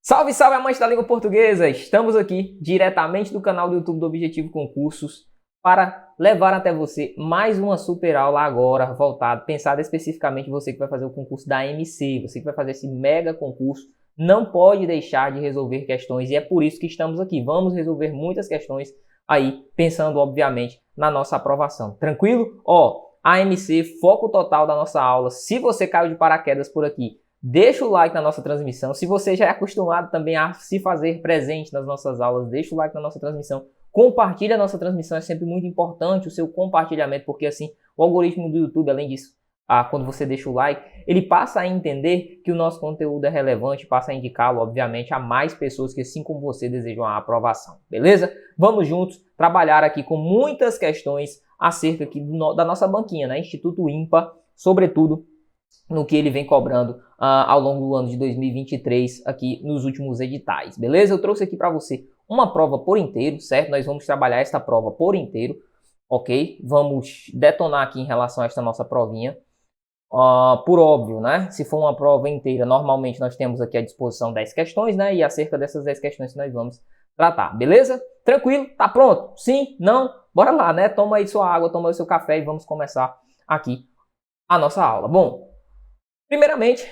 Salve, salve, amantes da língua portuguesa! Estamos aqui diretamente do canal do YouTube do Objetivo Concursos para levar até você mais uma super aula agora, pensada especificamente você que vai fazer o concurso da MC, você que vai fazer esse mega concurso, não pode deixar de resolver questões e é por isso que estamos aqui. Vamos resolver muitas questões aí, pensando obviamente na nossa aprovação. Tranquilo? A MC, foco total da nossa aula. Se você caiu de paraquedas por aqui, deixa o like na nossa transmissão. Se você já é acostumado também a se fazer presente nas nossas aulas, deixa o like na nossa transmissão. Compartilha a nossa transmissão, é sempre muito importante o seu compartilhamento, porque assim, o algoritmo do YouTube, além disso, quando você deixa o like, ele passa a entender que o nosso conteúdo é relevante, passa a indicá-lo, obviamente, a mais pessoas que, assim como você, desejam a aprovação. Beleza? Vamos juntos trabalhar aqui com muitas questões acerca aqui da nossa banquinha, né? Instituto IMPA, sobretudo no que ele vem cobrando ao longo do ano de 2023 aqui nos últimos editais, beleza? Eu trouxe aqui para você uma prova por inteiro, certo? Nós vamos trabalhar esta prova por inteiro, ok? Vamos detonar aqui em relação a esta nossa provinha. Por óbvio, né? Se for uma prova inteira, normalmente nós temos aqui à disposição 10 questões, né? E acerca dessas 10 questões que nós vamos tratar, beleza? Tranquilo? Tá pronto? Sim? Não? Bora lá, né? Toma aí sua água, toma aí seu café e vamos começar aqui a nossa aula. Bom, primeiramente,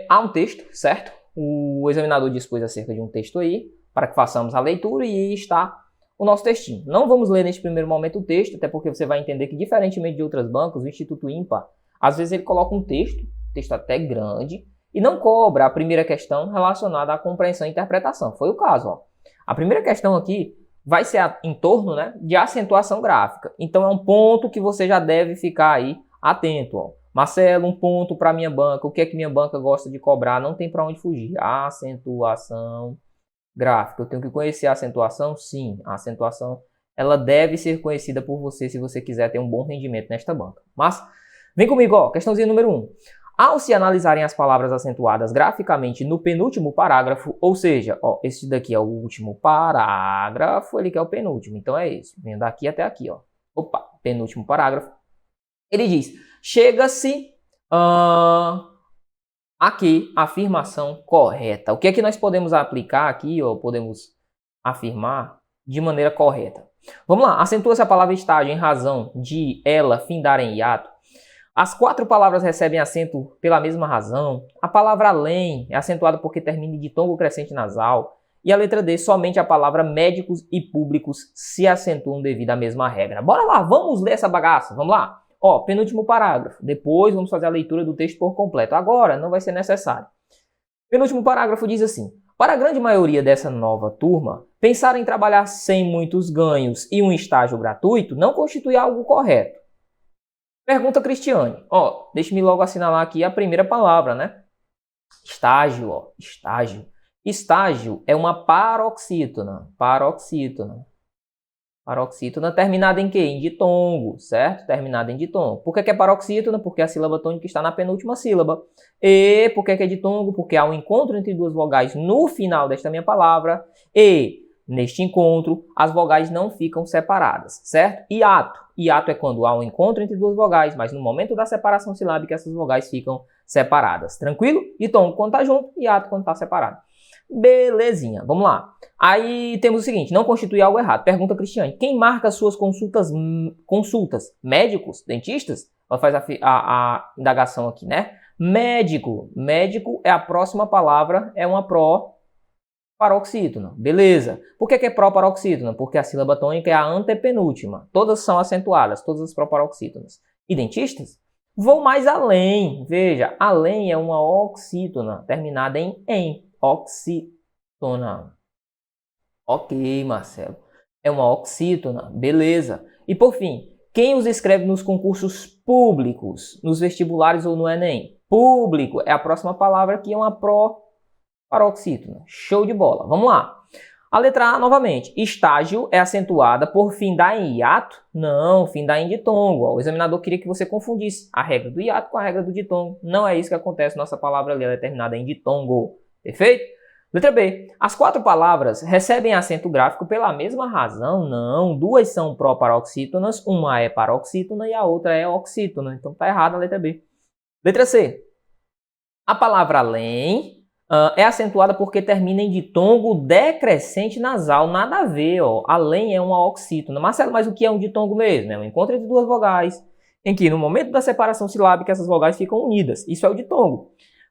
há um texto, certo? O examinador dispôs acerca de um texto aí, para que façamos a leitura e está o nosso textinho. Não vamos ler neste primeiro momento o texto, até porque você vai entender que, diferentemente de outras bancas, o Instituto IMPA, às vezes ele coloca um texto até grande, e não cobra a primeira questão relacionada à compreensão e interpretação. Foi o caso, ó. A primeira questão aqui vai ser em torno, né, de acentuação gráfica. Então é um ponto que você já deve ficar aí atento, ó. Marcelo, um ponto para minha banca. O que é que minha banca gosta de cobrar? Não tem para onde fugir. Acentuação gráfica. Eu tenho que conhecer a acentuação? Sim. A acentuação ela deve ser conhecida por você se você quiser ter um bom rendimento nesta banca. Mas, vem comigo, ó. Questãozinha número 1. Ao se analisarem as palavras acentuadas graficamente no penúltimo parágrafo, ou seja, ó, esse daqui é o último parágrafo, ele que é o penúltimo. Então é esse. Vem daqui até aqui, ó. Opa, penúltimo parágrafo. Ele diz, chega-se aqui a afirmação correta. O que é que nós podemos aplicar aqui, ou podemos afirmar de maneira correta? Vamos lá, acentua-se a palavra estágio em razão de ela findar em hiato. As 4 palavras recebem acento pela mesma razão. A palavra além é acentuada porque termina de tom crescente nasal. E a letra D, somente a palavra médicos e públicos se acentuam devido à mesma regra. Bora lá, vamos ler essa bagaça, vamos lá. Ó, penúltimo parágrafo. Depois vamos fazer a leitura do texto por completo. Agora não vai ser necessário. Penúltimo parágrafo diz assim: para a grande maioria dessa nova turma, pensar em trabalhar sem muitos ganhos e um estágio gratuito não constitui algo correto. Pergunta Cristiane. Ó, deixe-me logo assinalar aqui a primeira palavra, né? Estágio, ó. Estágio. Estágio é uma paroxítona. Paroxítona. Paroxítona terminada em quê? Em ditongo, certo? Terminada em ditongo. Por que é paroxítona? Porque a sílaba tônica está na penúltima sílaba. E por que é ditongo? Porque há um encontro entre duas vogais no final desta minha palavra. E, neste encontro, as vogais não ficam separadas, certo? Hiato. Hiato é quando há um encontro entre duas vogais, mas no momento da separação silábica essas vogais ficam separadas. Tranquilo? Ditongo quando está junto, hiato quando está separado. Belezinha, vamos lá. Aí temos o seguinte, não constitui algo errado. Pergunta Cristiane, quem marca suas consultas? Médicos? Dentistas? Ela faz a indagação aqui, né? Médico. Médico é a próxima palavra, é uma paroxítona. Beleza. Por que é pró-paroxítona? Porque a sílaba tônica é a antepenúltima. Todas são acentuadas, todas as pró-paroxítonas. E dentistas? Vou mais além. Veja, além é uma oxítona, terminada em. Oxítona. Ok, Marcelo. É uma oxítona. Beleza. E por fim, quem os escreve nos concursos públicos, nos vestibulares ou no Enem? Público é a próxima palavra que é uma paroxítona. Show de bola. Vamos lá. A letra A, novamente, estágio é acentuada por findar em hiato? Não, findar em ditongo. Ó, o examinador queria que você confundisse a regra do hiato com a regra do ditongo. Não é isso que acontece, nossa palavra ali é terminada em ditongo. Perfeito? Letra B. As 4 palavras recebem acento gráfico pela mesma razão? Não, 2 são proparoxítonas, uma é paroxítona e a outra é oxítona. Então tá errada a letra B. Letra C. A palavra além é acentuada porque termina em ditongo decrescente nasal. Nada a ver, ó. Além é uma oxítona. Marcelo, mas o que é um ditongo mesmo? É um encontro entre 2 vogais, em que no momento da separação silábica essas vogais ficam unidas. Isso é o ditongo.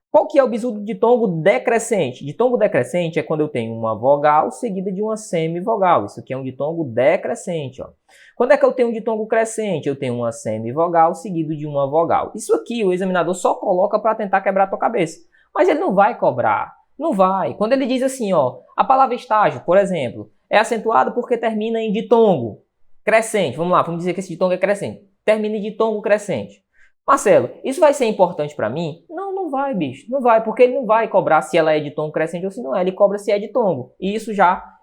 Qual que é o bizu do ditongo decrescente? Ditongo decrescente é quando eu tenho uma vogal seguida de uma semivogal. Isso aqui é um ditongo decrescente, ó. Quando é que eu tenho um ditongo crescente? Eu tenho uma semivogal seguido de uma vogal. Isso aqui o examinador só coloca para tentar quebrar a tua cabeça. Mas ele não vai cobrar. Não vai. Quando ele diz assim, ó, a palavra estágio, por exemplo, é acentuada porque termina em ditongo crescente. Vamos lá, vamos dizer que esse ditongo é crescente. Termina em ditongo crescente. Marcelo, isso vai ser importante para mim? Não vai, bicho. Não vai, porque ele não vai cobrar se ela é de tom crescente ou se não é. Ele cobra se é de tongo. E isso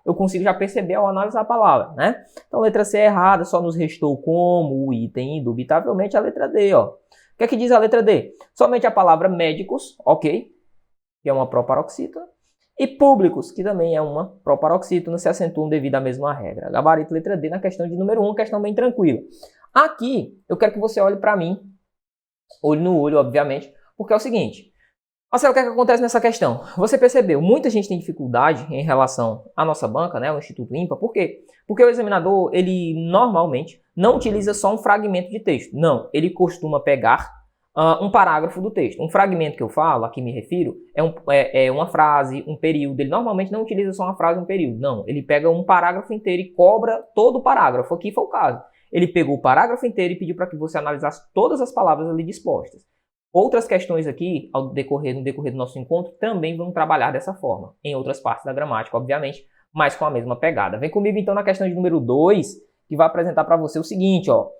eu consigo já perceber ao analisar a palavra, né? Então, a letra C é errada, só nos restou como o item, indubitavelmente, a letra D, ó. O que é que diz a letra D? Somente a palavra médicos, ok, que é uma proparoxítona, e públicos, que também é uma proparoxítona, se acentuam devido à mesma regra. Gabarito letra D na questão de número 1, questão bem tranquila. Aqui, eu quero que você olhe para mim, olho no olho, obviamente, porque é o seguinte, Marcelo, o que é que acontece nessa questão? Você percebeu, muita gente tem dificuldade em relação à nossa banca, né, o Instituto IMPA, por quê? Porque o examinador, ele normalmente não utiliza só um fragmento de texto, não, ele costuma pegar um parágrafo do texto. Um fragmento que eu falo, a que me refiro, é uma frase, um período, ele normalmente não utiliza só uma frase, um período, não, ele pega um parágrafo inteiro e cobra todo o parágrafo, aqui foi o caso. Ele pegou o parágrafo inteiro e pediu para que você analisasse todas as palavras ali dispostas. Outras questões aqui, no decorrer do nosso encontro, também vão trabalhar dessa forma, em outras partes da gramática, obviamente, mas com a mesma pegada. Vem comigo então na questão de número 2, que vai apresentar para você o seguinte, ó.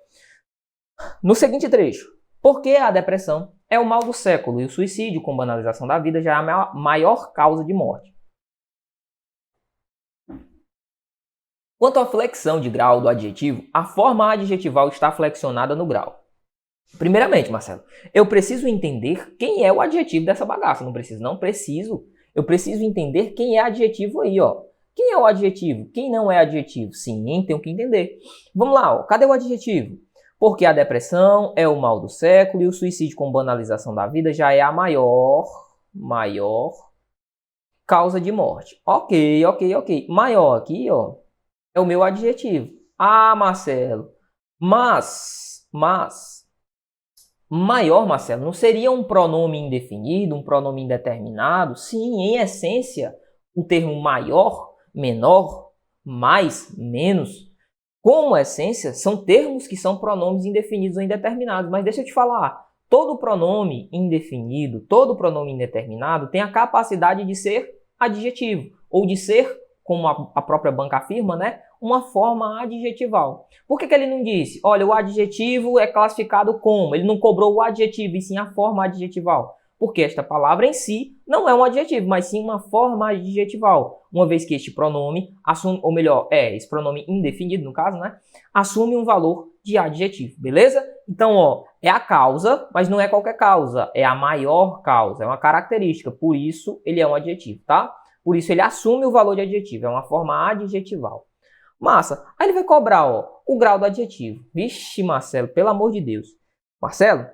No seguinte trecho, por que a depressão é o mal do século e o suicídio, com banalização da vida, já é a maior causa de morte? Quanto à flexão de grau do adjetivo, a forma adjetival está flexionada no grau. Primeiramente, Marcelo, eu preciso entender quem é o adjetivo dessa bagaça. Não preciso, não preciso. Eu preciso entender quem é adjetivo aí, ó. Quem é o adjetivo? Quem não é adjetivo? Sim, tenho que entender. Vamos lá, ó. Cadê o adjetivo? Porque a depressão é o mal do século e o suicídio com banalização da vida já é a maior causa de morte. Ok. Maior aqui, ó, é o meu adjetivo. Ah, Marcelo, mas... Maior, Marcelo, não seria um pronome indefinido, um pronome indeterminado? Sim, em essência, o termo maior, menor, mais, menos, como essência, são termos que são pronomes indefinidos ou indeterminados. Mas deixa eu te falar, todo pronome indefinido, todo pronome indeterminado tem a capacidade de ser adjetivo, ou de ser, como a própria banca afirma, né, uma forma adjetival. Por que ele não disse, olha, o adjetivo é classificado como? Ele não cobrou o adjetivo, e sim a forma adjetival. Porque esta palavra em si não é um adjetivo, mas sim uma forma adjetival. Uma vez que este pronome assume, ou melhor, esse pronome indefinido, no caso, né, assume um valor de adjetivo, beleza? Então, ó, é a causa, mas não é qualquer causa, é a maior causa, é uma característica, por isso ele é um adjetivo, tá? Por isso ele assume o valor de adjetivo, é uma forma adjetival. Massa, aí ele vai cobrar, ó, o grau do adjetivo. Vixe, Marcelo, pelo amor de Deus. Marcelo,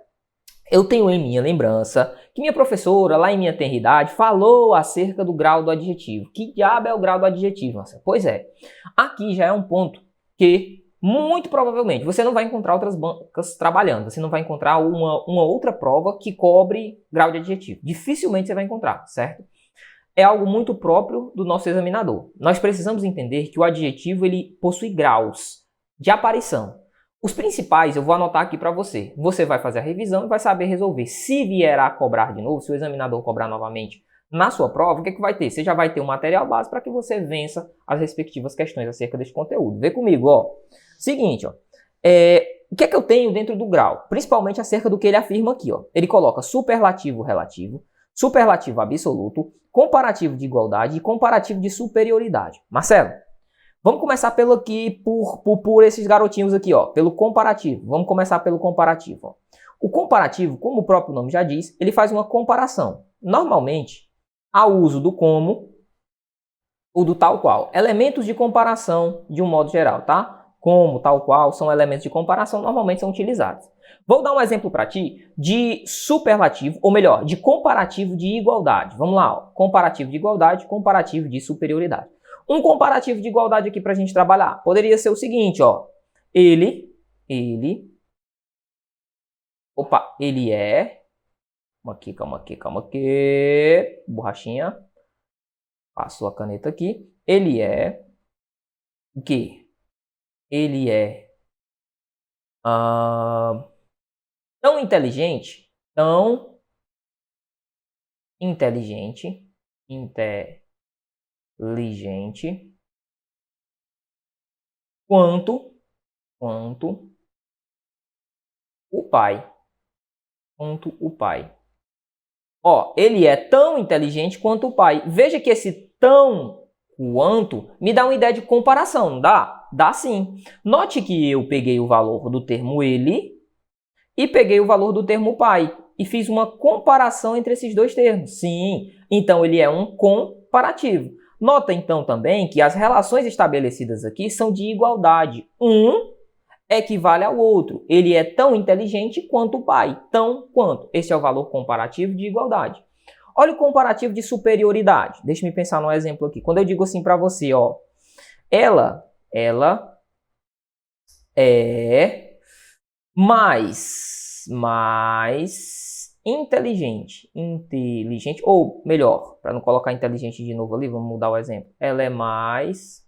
eu tenho em minha lembrança que minha professora, lá em minha tenridade, falou acerca do grau do adjetivo. Que diabo é o grau do adjetivo, Marcelo? Pois é, aqui já é um ponto que, muito provavelmente, você não vai encontrar outras bancas trabalhando. Você não vai encontrar uma outra prova que cobre grau de adjetivo. Dificilmente você vai encontrar, certo? É algo muito próprio do nosso examinador. Nós precisamos entender que o adjetivo ele possui graus de aparição. Os principais eu vou anotar aqui para você. Você vai fazer a revisão e vai saber resolver. Se vier a cobrar de novo, se o examinador cobrar novamente na sua prova, o que vai ter? Você já vai ter um material base para que você vença as respectivas questões acerca deste conteúdo. Vê comigo, ó. Seguinte, ó. O que é que eu tenho dentro do grau? Principalmente acerca do que ele afirma aqui, ó. Ele coloca superlativo relativo, superlativo absoluto, comparativo de igualdade e comparativo de superioridade. Marcelo, vamos começar pelo aqui, por esses garotinhos aqui, ó, pelo comparativo. Vamos começar pelo comparativo. Ó. O comparativo, como o próprio nome já diz, ele faz uma comparação. Normalmente, há uso do como ou do tal qual. Elementos de comparação de um modo geral, tá? Como, tal qual, são elementos de comparação, normalmente são utilizados. Vou dar um exemplo para ti de superlativo, ou melhor, de comparativo de igualdade. Vamos lá, ó. Comparativo de igualdade, comparativo de superioridade. Um comparativo de igualdade aqui para a gente trabalhar poderia ser o seguinte, ó. Ele é... Calma aqui. Borrachinha. Passou a caneta aqui. Ele é... O quê? Ele é... tão inteligente quanto o pai. Ó, ele é tão inteligente quanto o pai. Veja que esse tão quanto me dá uma ideia de comparação, não dá? Dá sim. Note que eu peguei o valor do termo ele e peguei o valor do termo pai e fiz uma comparação entre esses dois termos. Sim, então ele é um comparativo. Nota então também que as relações estabelecidas aqui são de igualdade. Um equivale ao outro. Ele é tão inteligente quanto o pai. Tão quanto. Esse é o valor comparativo de igualdade. Olha o comparativo de superioridade. Deixa-me pensar num exemplo aqui. Quando eu digo assim para você, ó, ela é mais inteligente, ou melhor, para não colocar inteligente de novo ali, vamos mudar o exemplo. Ela é mais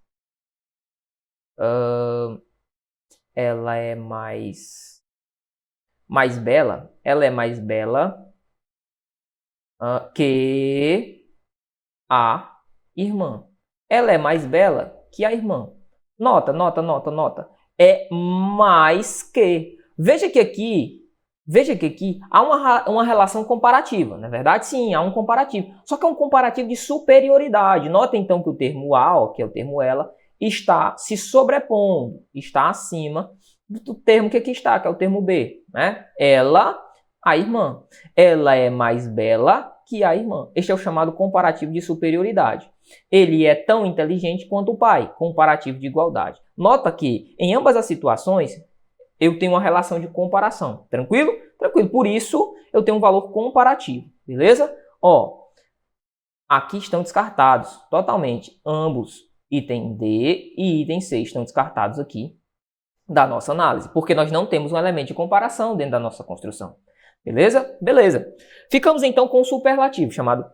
bela. Ela é mais bela que a irmã. Ela é mais bela que a irmã. Nota. É mais que. Veja que aqui há uma relação comparativa. Na verdade, sim, há um comparativo. Só que é um comparativo de superioridade. Nota então que o termo a, ó, que é o termo ela, está se sobrepondo, está acima do termo que aqui está, que é o termo b, né? Ela, a irmã. Ela é mais bela que a irmã. Este é o chamado comparativo de superioridade. Ele é tão inteligente quanto o pai, comparativo de igualdade. Nota que em ambas as situações eu tenho uma relação de comparação. Tranquilo? Tranquilo. Por isso eu tenho um valor comparativo. Beleza? Ó, aqui estão descartados totalmente ambos. Item D e item C estão descartados aqui da nossa análise, porque nós não temos um elemento de comparação dentro da nossa construção. Beleza? Beleza. Ficamos então com o superlativo, chamado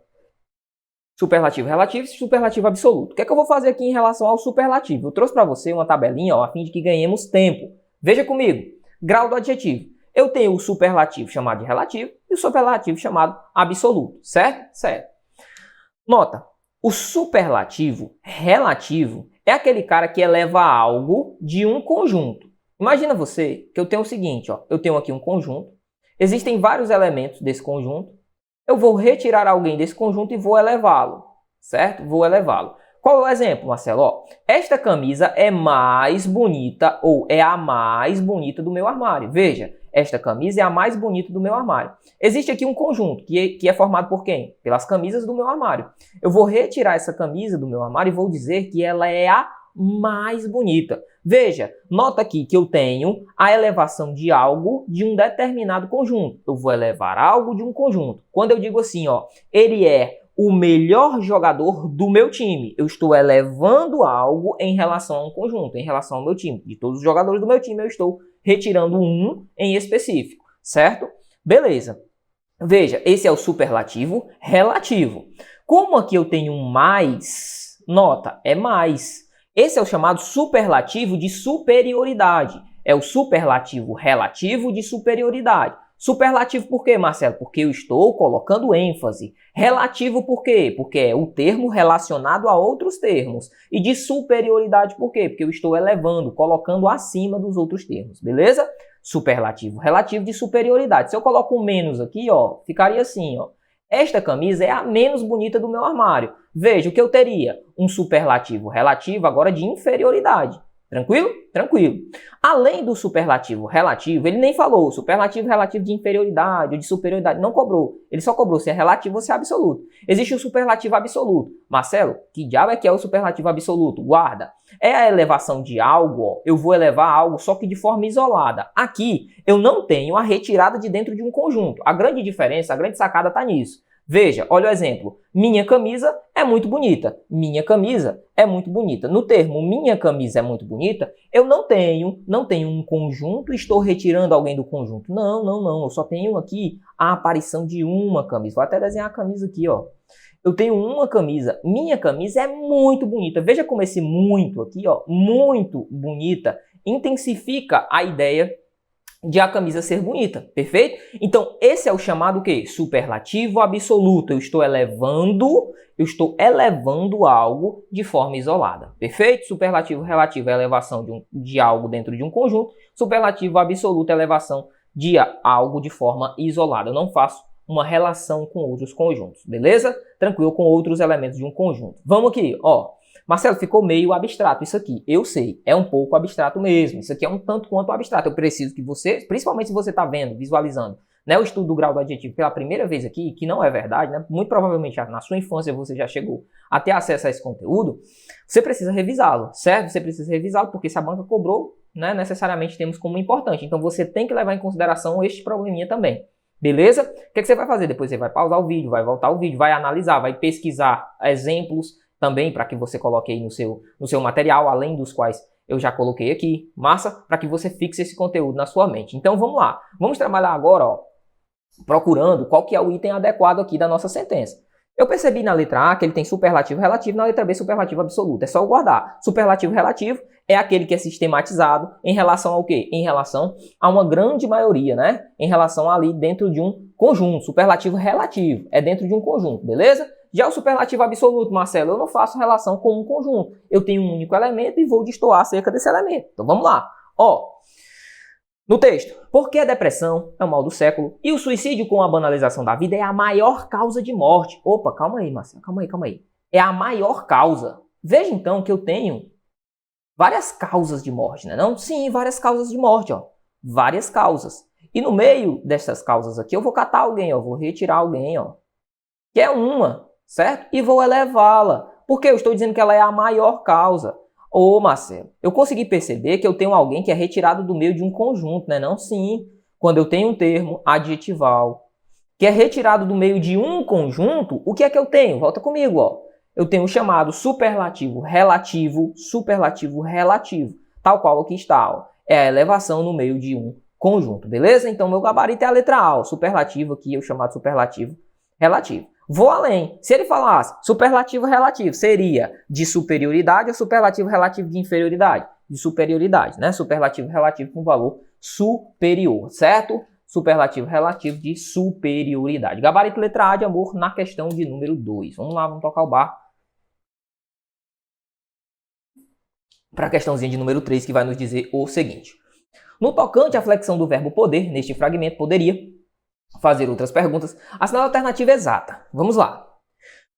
superlativo relativo e superlativo absoluto. O que é que eu vou fazer aqui em relação ao superlativo? Eu trouxe para você uma tabelinha, ó, a fim de que ganhemos tempo. Veja comigo. Grau do adjetivo. Eu tenho o superlativo chamado de relativo e o superlativo chamado absoluto. Certo? Certo. Nota. O superlativo relativo é aquele cara que eleva algo de um conjunto. Imagina você que eu tenho o seguinte, ó, eu tenho aqui um conjunto, existem vários elementos desse conjunto, eu vou retirar alguém desse conjunto e vou elevá-lo, certo? Vou elevá-lo. Qual é o exemplo, Marcelo? Ó, esta camisa é mais bonita ou é a mais bonita do meu armário. Veja, esta camisa é a mais bonita do meu armário. Existe aqui um conjunto que é formado por quem? Pelas camisas do meu armário. Eu vou retirar essa camisa do meu armário e vou dizer que ela é a mais bonita. Veja, nota aqui que eu tenho a elevação de algo de um determinado conjunto. Eu vou elevar algo de um conjunto. Quando eu digo assim, ó, ele é o melhor jogador do meu time, eu estou elevando algo em relação a um conjunto, em relação ao meu time. De todos os jogadores do meu time, eu estou retirando um em específico, certo? Beleza. Veja, esse é o superlativo relativo. Como aqui eu tenho um mais, nota, é mais. Esse é o chamado superlativo de superioridade. É o superlativo relativo de superioridade. Superlativo por quê, Marcelo? Porque eu estou colocando ênfase. Relativo por quê? Porque é o termo relacionado a outros termos. E de superioridade por quê? Porque eu estou elevando, colocando acima dos outros termos. Beleza? Superlativo relativo de superioridade. Se eu coloco um menos aqui, ó, ficaria assim, ó. Esta camisa é a menos bonita do meu armário. Veja o que eu teria. Um superlativo relativo agora de inferioridade. Tranquilo? Tranquilo. Além do superlativo relativo, ele nem falou superlativo relativo de inferioridade ou de superioridade. Não cobrou. Ele só cobrou se é relativo ou se é absoluto. Existe o superlativo absoluto. Marcelo, que diabo é que é o superlativo absoluto? Guarda. É a elevação de algo, ó. Eu vou elevar algo só que de forma isolada. Aqui, eu não tenho a retirada de dentro de um conjunto. A grande diferença, a grande sacada está nisso. Veja, olha o exemplo. Minha camisa é muito bonita. Minha camisa é muito bonita. No termo minha camisa é muito bonita, eu não tenho um conjunto, estou retirando alguém do conjunto. Não. Eu só tenho aqui a aparição de uma camisa. Vou até desenhar a camisa aqui, ó. Eu tenho uma camisa. Minha camisa é muito bonita. Veja como esse muito aqui, ó, muito bonita, intensifica a ideia de a camisa ser bonita, perfeito? Então, esse é o chamado o quê? Superlativo absoluto. Eu estou elevando algo de forma isolada, perfeito? Superlativo relativo é a elevação de algo dentro de um conjunto. Superlativo absoluto é a elevação de algo de forma isolada. Eu não faço uma relação com outros conjuntos, beleza? Tranquilo, com outros elementos de um conjunto. Vamos aqui, ó. Marcelo, ficou meio abstrato isso aqui. Eu sei, é um pouco abstrato mesmo. Isso aqui é um tanto quanto abstrato. Eu preciso que você, principalmente se você está vendo, visualizando, né, o estudo do grau do adjetivo pela primeira vez aqui, que não é verdade, né? Muito provavelmente na sua infância você já chegou a ter acesso a esse conteúdo, você precisa revisá-lo, certo? Você precisa revisá-lo porque se a banca cobrou, né, necessariamente temos como importante. Então você tem que levar em consideração este probleminha também. Beleza? O que você vai fazer? Depois você vai pausar o vídeo, vai voltar o vídeo, vai analisar, vai pesquisar exemplos também para que você coloque aí no seu material, além dos quais eu já coloquei aqui. Massa? Para que você fixe esse conteúdo na sua mente. Então vamos lá. Vamos trabalhar agora, ó, procurando qual que é o item adequado aqui da nossa sentença. Eu percebi na letra A que ele tem superlativo relativo, na letra B superlativo absoluto. É só eu guardar. Superlativo relativo é aquele que é sistematizado em relação ao quê? Em relação a uma grande maioria, né? Em relação ali dentro de um conjunto. Superlativo relativo é dentro de um conjunto, beleza? Já o superlativo absoluto, Marcelo, eu não faço relação com um conjunto. Eu tenho um único elemento e vou destoar acerca desse elemento. Então vamos lá. Ó, no texto, por que a depressão é o mal do século e o suicídio com a banalização da vida é a maior causa de morte? Opa, calma aí, Marcelo, calma aí. É a maior causa. Veja então que eu tenho várias causas de morte, né? Não? Sim, várias causas de morte, ó. Várias causas. E no meio dessas causas aqui eu vou catar alguém, ó. Vou retirar alguém, ó. Que é uma, certo? E vou elevá-la. Porque eu estou dizendo que ela é a maior causa. Ô, Marcelo, eu consegui perceber que eu tenho alguém que é retirado do meio de um conjunto, né? Não, sim. Quando eu tenho um termo adjetival que é retirado do meio de um conjunto, o que é que eu tenho? Volta comigo, ó. Eu tenho o chamado superlativo relativo, tal qual aqui está, ó. É a elevação no meio de um conjunto, beleza? Então, meu gabarito é a letra A, o superlativo aqui, o chamado superlativo relativo. Vou além. Se ele falasse superlativo relativo, seria de superioridade ou superlativo relativo de inferioridade? De superioridade, né? Superlativo relativo com valor superior, certo? Superlativo relativo de superioridade. Gabarito letra A de amor na questão de número 2. Vamos lá, vamos tocar o barco para a questãozinha de número 3, que vai nos dizer o seguinte. No tocante à flexão do verbo poder, neste fragmento, poderia fazer outras perguntas, assinala a alternativa exata. Vamos lá.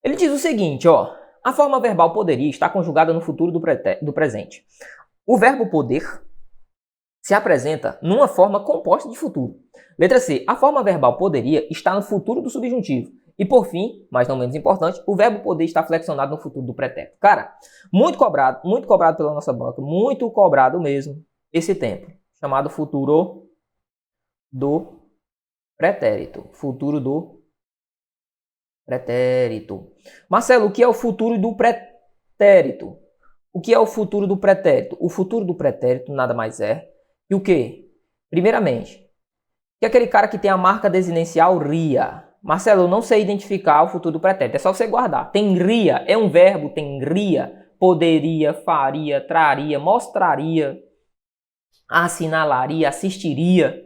Ele diz o seguinte, ó. A forma verbal poderia estar conjugada no futuro do presente. O verbo poder se apresenta numa forma composta de futuro. Letra C. A forma verbal poderia está no futuro do subjuntivo. E por fim, mas não menos importante, o verbo poder está flexionado no futuro do pretérito. Cara, muito cobrado pela nossa banca, muito cobrado mesmo esse tempo, chamado futuro do pretérito. Futuro do pretérito. Marcelo, o que é o futuro do pretérito? O que é o futuro do pretérito? O futuro do pretérito nada mais é que o quê? Primeiramente, que aquele cara que tem a marca desinencial ria. Marcelo, eu não sei identificar o futuro do pretérito. É só você guardar. Tem ria, é um verbo, tem ria. Poderia, faria, traria, mostraria, assinalaria, assistiria.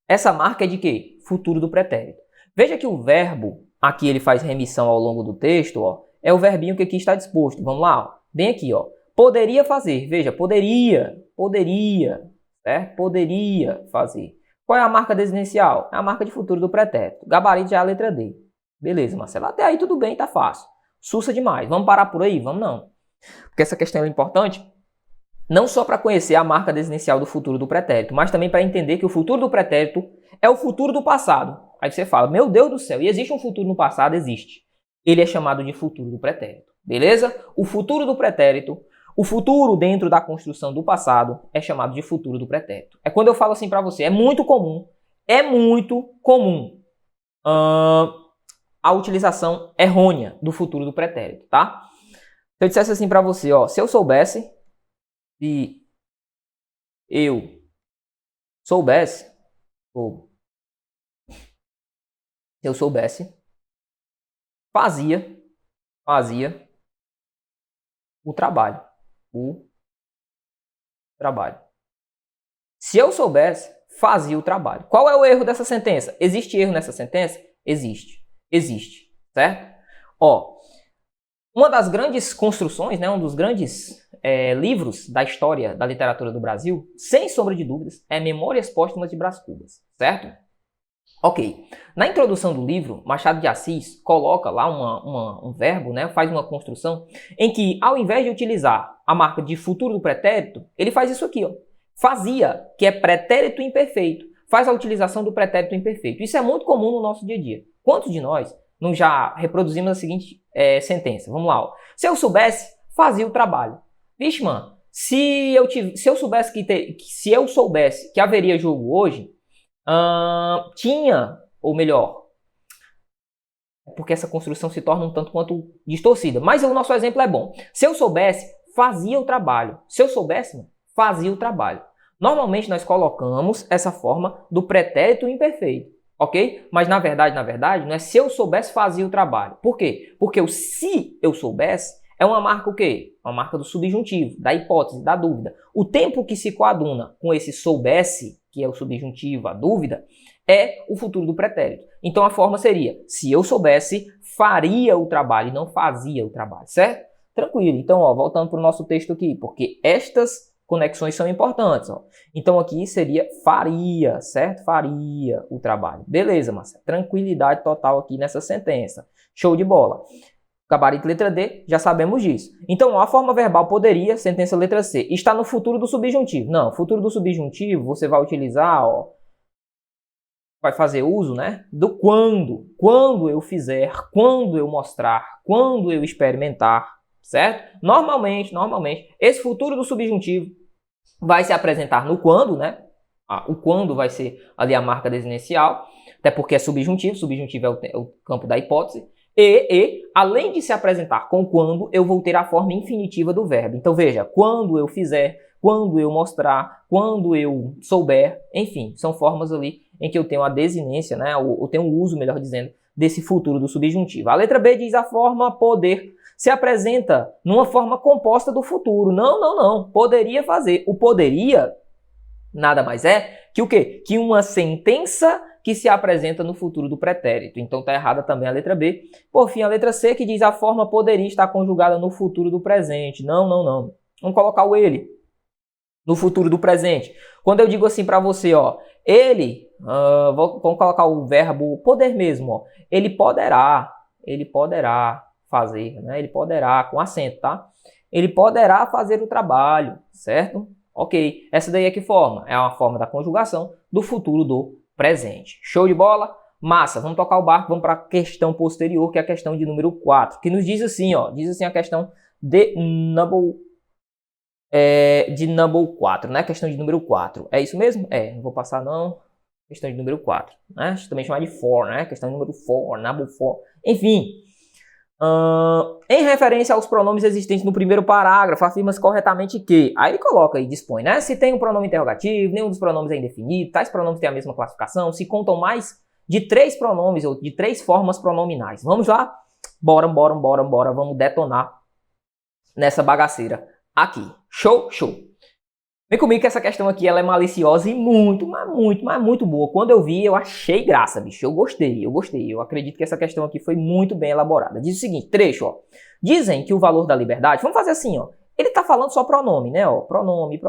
Essa marca é de quê? Futuro do pretérito. Veja que o verbo, aqui ele faz remissão ao longo do texto, ó, é o verbinho que aqui está disposto. Vamos lá, ó, bem aqui, ó. Poderia fazer. Veja, poderia, certo? Poderia fazer. Qual é a marca desinencial? É a marca de futuro do pretérito. Gabarito já é a letra D. Beleza, Marcelo. Até aí tudo bem, tá fácil. Sussa demais. Vamos parar por aí? Vamos não. Porque essa questão é importante não só para conhecer a marca desinencial do futuro do pretérito, mas também para entender que o futuro do pretérito é o futuro do passado. Aí você fala, meu Deus do céu, e existe um futuro no passado? Existe. Ele é chamado de futuro do pretérito. Beleza? O futuro do pretérito, o futuro dentro da construção do passado é chamado de futuro do pretérito. É quando eu falo assim para você, é muito comum a utilização errônea do futuro do pretérito, tá? Se eu dissesse assim para você, ó, se eu soubesse, fazia o trabalho. Se eu soubesse, fazia o trabalho. Qual é o erro dessa sentença? Existe erro nessa sentença? Existe. Existe, certo? Ó, uma das grandes construções, né, um dos grandes livros da história da literatura do Brasil, sem sombra de dúvidas, é Memórias Póstumas de Brás Cubas, certo? Ok. Na introdução do livro, Machado de Assis coloca lá um verbo, né, faz uma construção em que, ao invés de utilizar a marca de futuro do pretérito, ele faz isso aqui, ó. Fazia, que é pretérito imperfeito. Faz a utilização do pretérito imperfeito. Isso é muito comum no nosso dia a dia. Quantos de nós não já reproduzimos a seguinte sentença? Vamos lá, ó. Se eu soubesse, fazia o trabalho. Vixe, mano, se eu soubesse que haveria jogo hoje, ou melhor, porque essa construção se torna um tanto quanto distorcida, mas o nosso exemplo é bom. Se eu soubesse, fazia o trabalho. Se eu soubesse, fazia o trabalho. Normalmente nós colocamos essa forma do pretérito imperfeito, ok? Mas na verdade, não é se eu soubesse, fazia o trabalho. Por quê? Porque o se eu soubesse é uma marca o quê? Uma marca do subjuntivo, da hipótese, da dúvida. O tempo que se coaduna com esse soubesse, que é o subjuntivo, a dúvida, é o futuro do pretérito. Então a forma seria, se eu soubesse, faria o trabalho e não fazia o trabalho, certo? Tranquilo. Então, ó, voltando para o nosso texto aqui, porque estas conexões são importantes, ó. Então aqui seria faria, certo? Faria o trabalho. Beleza, Marcelo. Tranquilidade total aqui nessa sentença. Show de bola. Gabarito letra D, já sabemos disso. Então, a forma verbal poderia, sentença letra C, está no futuro do subjuntivo. Não, futuro do subjuntivo você vai utilizar, ó, vai fazer uso, né, do quando. Quando eu fizer, quando eu mostrar, quando eu experimentar, certo? Normalmente, esse futuro do subjuntivo vai se apresentar no quando, né? O quando vai ser ali a marca desinencial, até porque é subjuntivo é o campo da hipótese. E, além de se apresentar com quando, eu vou ter a forma infinitiva do verbo. Então, veja, quando eu fizer, quando eu mostrar, quando eu souber, enfim, são formas ali em que eu tenho a desinência, né, ou tenho o uso, melhor dizendo, desse futuro do subjuntivo. A letra B diz a forma poder se apresenta numa forma composta do futuro. Não. Poderia fazer. O poderia nada mais é que o quê? Que uma sentença que se apresenta no futuro do pretérito. Então está errada também a letra B. Por fim, a letra C, que diz a forma poderia estar conjugada no futuro do presente. Não. Vamos colocar o ele no futuro do presente. Quando eu digo assim para você, ó, ele, vamos colocar o verbo poder mesmo, ó, ele poderá fazer, né? Ele poderá, com acento, tá? Ele poderá fazer o trabalho, certo? Ok, essa daí é que forma? É uma forma da conjugação do futuro do presente. Show de bola? Massa, vamos tocar o barco, vamos para a questão posterior, que é a questão de número 4, que nos diz assim, ó, diz assim a questão de number 4, né? Questão de número 4. É isso mesmo? Não vou passar não. Questão de número 4, né? Também chamada de for, né? Questão de número 4, number 4. Enfim, em referência aos pronomes existentes no primeiro parágrafo, afirma-se corretamente que... Aí ele coloca e dispõe, né? Se tem um pronome interrogativo, nenhum dos pronomes é indefinido, tais pronomes têm a mesma classificação, se contam mais de 3 pronomes ou de 3 formas pronominais. Vamos lá? Bora, vamos detonar nessa bagaceira aqui. Show? Vem comigo que essa questão aqui ela é maliciosa e muito boa. Quando eu vi, eu achei graça, bicho. Eu gostei. Eu acredito que essa questão aqui foi muito bem elaborada. Diz o seguinte, trecho, ó. Dizem que o valor da liberdade... Vamos fazer assim, ó. Ele tá falando só pronome, né, ó. Pronome.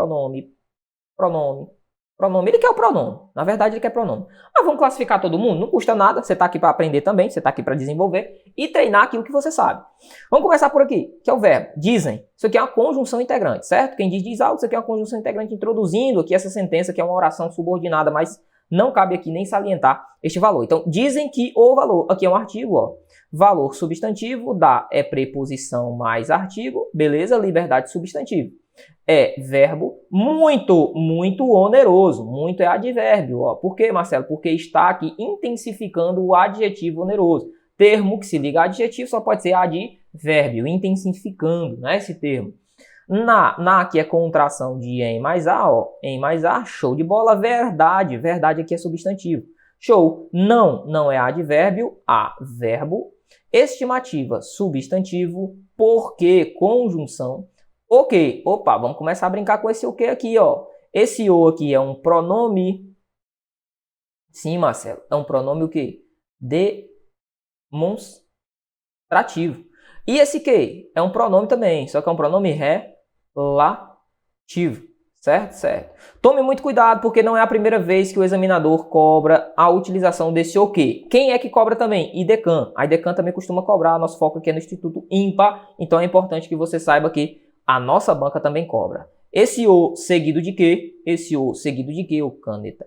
Pronome, ele quer o pronome. Na verdade, ele quer pronome. Mas vamos classificar todo mundo? Não custa nada. Você está aqui para aprender também. Você está aqui para desenvolver e treinar aquilo que você sabe. Vamos começar por aqui, que é o verbo. Dizem. Isso aqui é uma conjunção integrante, certo? Quem diz algo, isso aqui é uma conjunção integrante introduzindo aqui essa sentença, que é uma oração subordinada, mas não cabe aqui nem salientar este valor. Então, dizem que o valor. Aqui é um artigo, ó. Valor substantivo, da é preposição mais artigo. Beleza? Liberdade substantivo. É verbo muito, muito oneroso. Muito é advérbio. Ó. Por quê, Marcelo? Porque está aqui intensificando o adjetivo oneroso. Termo que se liga a adjetivo só pode ser advérbio, intensificando, né, esse termo. Na que é contração de em mais a, ó. Em mais a, show de bola, verdade. Verdade aqui é substantivo. Show. Não é advérbio, a verbo. Estimativa, substantivo. Porque, conjunção. Ok, opa, vamos começar a brincar com esse o que aqui, ó. Esse o aqui é um pronome. Sim, Marcelo, é um pronome o quê? Demonstrativo. E esse que? É um pronome também, só que é um pronome relativo. Certo? Certo. Tome muito cuidado, porque não é a primeira vez que o examinador cobra a utilização desse o quê. Quem é que cobra também? IDECAN. A IDECAN também costuma cobrar, nosso foco aqui é no Instituto IMPA, então é importante que você saiba que a nossa banca também cobra. Esse o seguido de quê? Esse o seguido de quê, ô caneta?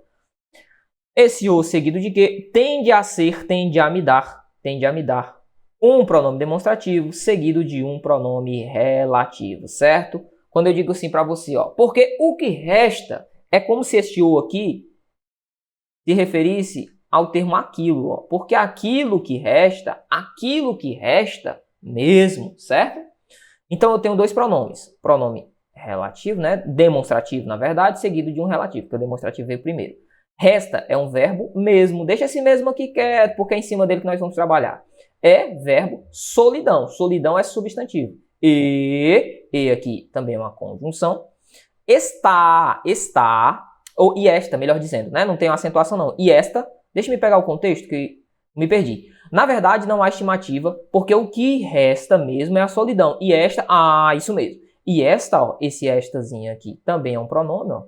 Esse o seguido de quê? Tende a me dar um pronome demonstrativo seguido de um pronome relativo, certo? Quando eu digo assim para você, ó, porque o que resta é como se este o aqui se referisse ao termo aquilo, ó, porque aquilo que resta mesmo, certo? Então eu tenho dois pronomes, pronome relativo, né, demonstrativo na verdade, seguido de um relativo, porque o demonstrativo veio primeiro. Resta é um verbo mesmo, deixa esse mesmo aqui quieto, porque é em cima dele que nós vamos trabalhar. É verbo solidão, solidão é substantivo. E aqui também é uma conjunção. Está, ou e esta, melhor dizendo, né? Não tem uma acentuação não. E esta, deixa eu pegar o contexto que me perdi. Na verdade, não há estimativa, porque o que resta mesmo é a solidão. E esta, isso mesmo. E esta, ó, esse estazinho aqui também é um pronome, ó.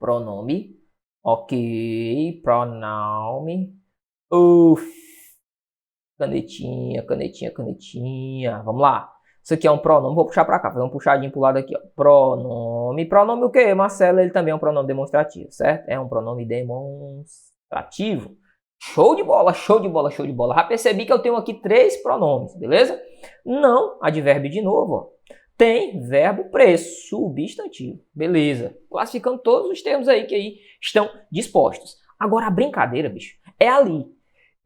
Pronome, ok, pronome. Canetinha. Vamos lá. Isso aqui é um pronome, vou puxar para cá, fazer um puxadinho pro lado aqui, ó. Pronome o quê, Marcelo? Ele também é um pronome demonstrativo, certo? É um pronome demonstrativo. Show de bola. Já percebi que eu tenho aqui 3 pronomes, beleza? Não, advérbio de novo, ó. Tem verbo substantivo, beleza? Classificando todos os termos aí que aí estão dispostos. Agora a brincadeira, bicho, é ali.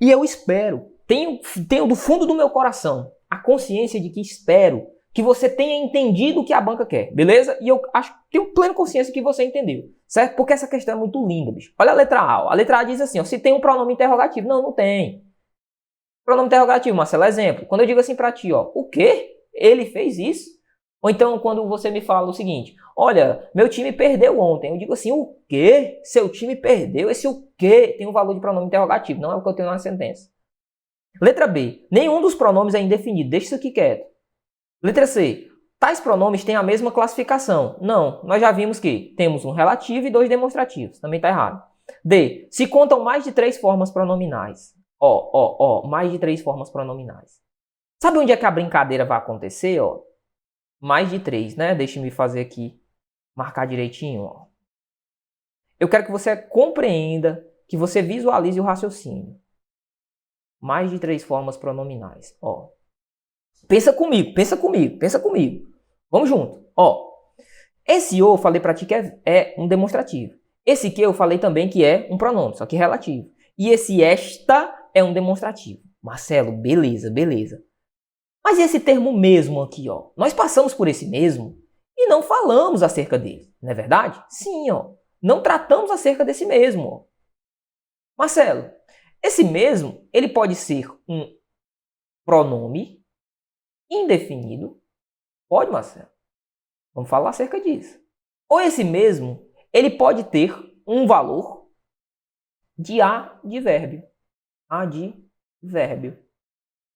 E eu espero, tenho do fundo do meu coração a consciência de que espero que você tenha entendido o que a banca quer, beleza? E eu acho que tenho plena consciência que você entendeu, certo? Porque essa questão é muito linda, bicho. Olha a letra A, ó. A letra A diz assim, ó, se tem um pronome interrogativo. Não tem. Pronome interrogativo, Marcelo, exemplo. Quando eu digo assim pra ti, ó, o quê? Ele fez isso? Ou então quando você me fala o seguinte, olha, meu time perdeu ontem. Eu digo assim, o quê? Seu time perdeu? Esse o quê? Tem um valor de pronome interrogativo, não é o que eu tenho na sentença. Letra B. Nenhum dos pronomes é indefinido. Deixa isso aqui quieto. Letra C. Tais pronomes têm a mesma classificação. Não. Nós já vimos que temos um relativo e 2 demonstrativos. Também está errado. D. Se contam mais de 3 formas pronominais. Mais de 3 formas pronominais. Sabe onde é que a brincadeira vai acontecer? Ó? Mais de 3, né? Deixa-me fazer aqui. Marcar direitinho. Ó. Eu quero que você compreenda, que você visualize o raciocínio. Mais de 3 formas pronominais. Ó. Pensa comigo. Vamos junto. Ó. Esse o eu falei para ti que é um demonstrativo. Esse que eu falei também que é um pronome, só que relativo. E esse esta é um demonstrativo. Marcelo, beleza. Mas esse termo mesmo aqui, ó. Nós passamos por esse mesmo e não falamos acerca dele. Não é verdade? Sim, ó. Não tratamos acerca desse mesmo, ó. Marcelo, esse mesmo, ele pode ser um pronome indefinido. Pode, Marcelo? Vamos falar acerca disso. Ou esse mesmo, ele pode ter um valor de advérbio. Advérbio.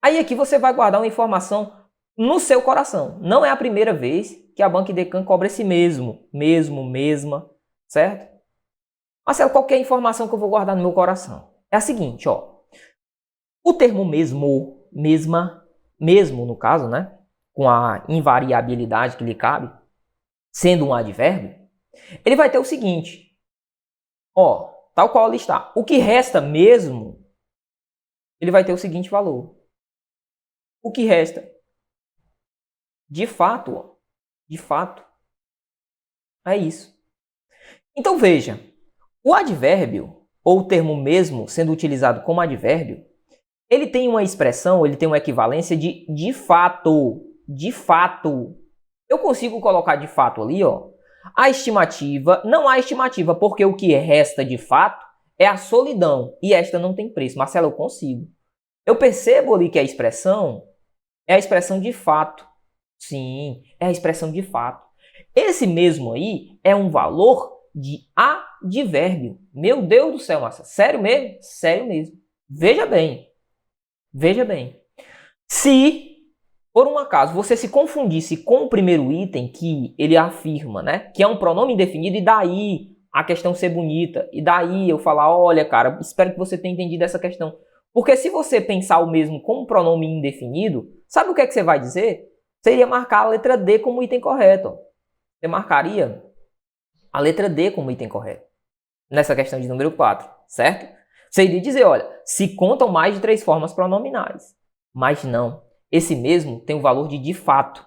Aí aqui você vai guardar uma informação no seu coração. Não é a primeira vez que a Banca IDECAN cobra esse mesma, certo? Marcelo, qual que é a informação que eu vou guardar no meu coração? É a seguinte, ó. O termo mesmo, mesma, mesmo no caso, né? Com a invariabilidade que lhe cabe, sendo um advérbio, ele vai ter o seguinte, ó, tal qual ele está. O que resta mesmo, ele vai ter o seguinte valor. O que resta, de fato, ó, de fato, é isso. Então veja, o advérbio, ou o termo mesmo sendo utilizado como advérbio, ele tem uma expressão, ele tem uma equivalência de fato. De fato. Eu consigo colocar de fato ali, ó. A estimativa, não há estimativa, porque o que resta de fato é a solidão. E esta não tem preço. Marcelo, eu consigo. Eu percebo ali que a expressão é a expressão de fato. Sim, é a expressão de fato. Esse mesmo aí é um valor de advérbio. Meu Deus do céu, Marcelo. Sério mesmo? Sério mesmo. Veja bem. Veja bem. Se, por um acaso, você se confundisse com o primeiro item que ele afirma, né? Que é um pronome indefinido, e daí a questão ser bonita. E daí eu falar, olha, cara, espero que você tenha entendido essa questão. Porque se você pensar o mesmo como pronome indefinido, sabe o que é que você vai dizer? Você iria marcar a letra D como item correto. Você marcaria a letra D como item correto. Nessa questão de número 4, certo? Você iria dizer, olha, se contam mais de 3 formas pronominais. Mas não. Esse mesmo tem o valor de fato.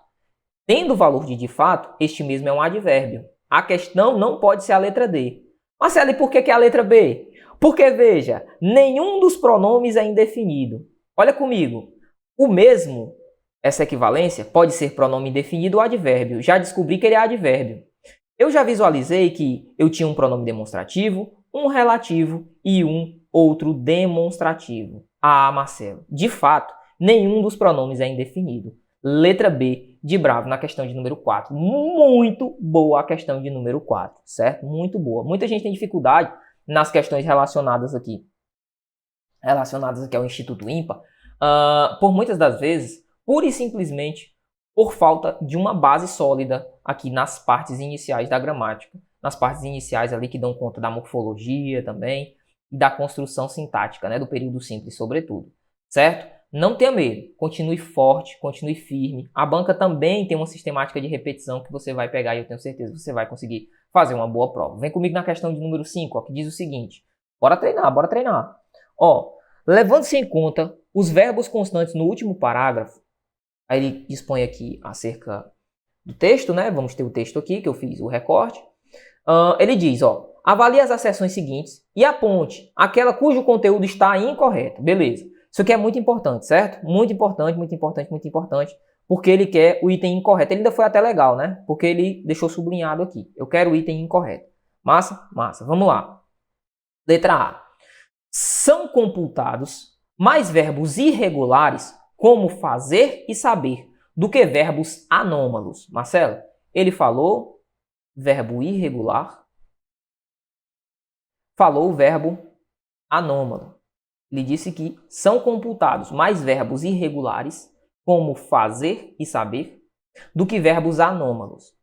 Tendo o valor de fato, este mesmo é um advérbio. A questão não pode ser a letra D. Marcelo, e por que é a letra B? Porque, veja, nenhum dos pronomes é indefinido. Olha comigo. O mesmo, essa equivalência, pode ser pronome indefinido ou advérbio. Já descobri que ele é advérbio. Eu já visualizei que eu tinha um pronome demonstrativo, um relativo e um outro demonstrativo. Ah, Marcelo, de fato, nenhum dos pronomes é indefinido. Letra B de bravo na questão de número 4. Muito boa a questão de número 4, certo? Muito boa. Muita gente tem dificuldade nas questões relacionadas aqui ao Instituto IMPA, por muitas das vezes, pura e simplesmente por falta de uma base sólida aqui nas partes iniciais da gramática, nas partes iniciais ali que dão conta da morfologia também e da construção sintática, né, do período simples, sobretudo, certo? Não tenha medo, continue forte, continue firme. A banca também tem uma sistemática de repetição que você vai pegar e eu tenho certeza que você vai conseguir fazer uma boa prova. Vem comigo na questão de número 5, ó, que diz o seguinte. Bora treinar, bora treinar. Ó, levando-se em conta os verbos constantes no último parágrafo, aí ele dispõe aqui acerca do texto, né? Vamos ter o texto aqui, que eu fiz o recorte. Ele diz, ó, avalie as acessões seguintes e aponte aquela cujo conteúdo está incorreto. Beleza. Isso aqui é muito importante, certo? Muito importante, muito importante, muito importante, porque ele quer o item incorreto. Ele ainda foi até legal, né? Porque ele deixou sublinhado aqui. Eu quero o item incorreto. Massa? Massa. Vamos lá. Letra A. São computados mais verbos irregulares, como fazer e saber, do que verbos anômalos. Marcelo, ele falou verbo irregular, falou o verbo anômalo. Ele disse que são computados mais verbos irregulares, como fazer e saber, do que verbos anômalos.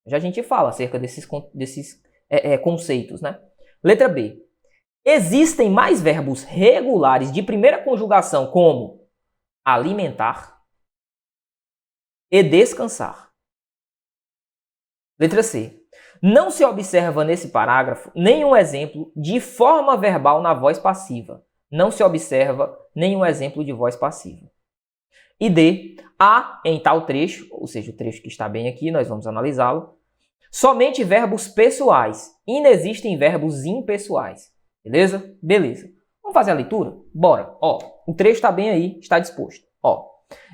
Já a gente fala acerca desses conceitos, né? Letra B. Existem mais verbos regulares de primeira conjugação, como alimentar e descansar. Letra C. Não se observa nesse parágrafo nenhum exemplo de forma verbal na voz passiva. Não se observa nenhum exemplo de voz passiva. E D. Há em tal trecho, ou seja, o trecho que está bem aqui, nós vamos analisá-lo, somente verbos pessoais. Inexistem verbos impessoais. Beleza? Beleza. Vamos fazer a leitura? Bora. Ó, o trecho está bem aí, está disposto. Ó,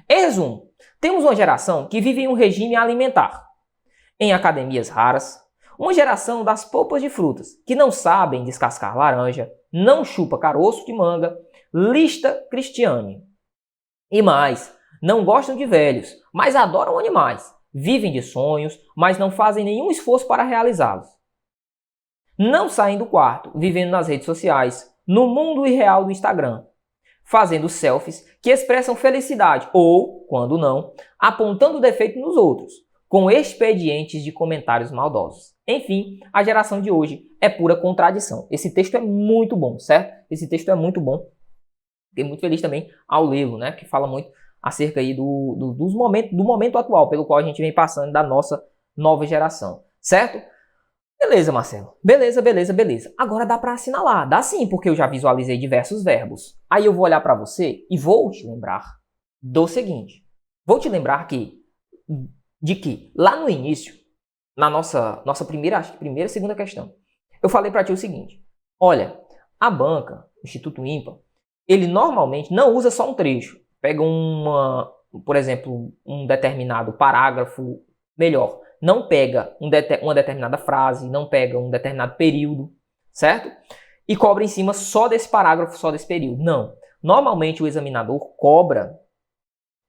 em resumo, temos uma geração que vive em um regime alimentar, em academias raras, uma geração das polpas de frutas, que não sabem descascar laranja, não chupa caroço de manga, lista Cristiane. E mais, não gostam de velhos, mas adoram animais, vivem de sonhos, mas não fazem nenhum esforço para realizá-los. Não saem do quarto, vivendo nas redes sociais, no mundo irreal do Instagram, fazendo selfies que expressam felicidade ou, quando não, apontando defeito nos outros, com expedientes de comentários maldosos. Enfim, a geração de hoje é pura contradição. Esse texto é muito bom, certo? Esse texto é muito bom. Fiquei muito feliz também ao lê-lo, né? Que fala muito acerca aí do momento atual pelo qual a gente vem passando da nossa nova geração, certo? Beleza, Marcelo. Beleza. Agora dá para assinalar. Dá sim, porque eu já visualizei diversos verbos. Aí eu vou olhar para você e vou te lembrar do seguinte. Vou te lembrar que lá no início, na nossa primeira, segunda questão, eu falei para ti o seguinte. Olha, a banca, o Instituto Ímpar, ele normalmente não usa só um trecho. Pega por exemplo, um determinado parágrafo, melhor, não pega uma determinada frase, não pega um determinado período, certo? E cobra em cima só desse parágrafo, só desse período. Não. Normalmente o examinador cobra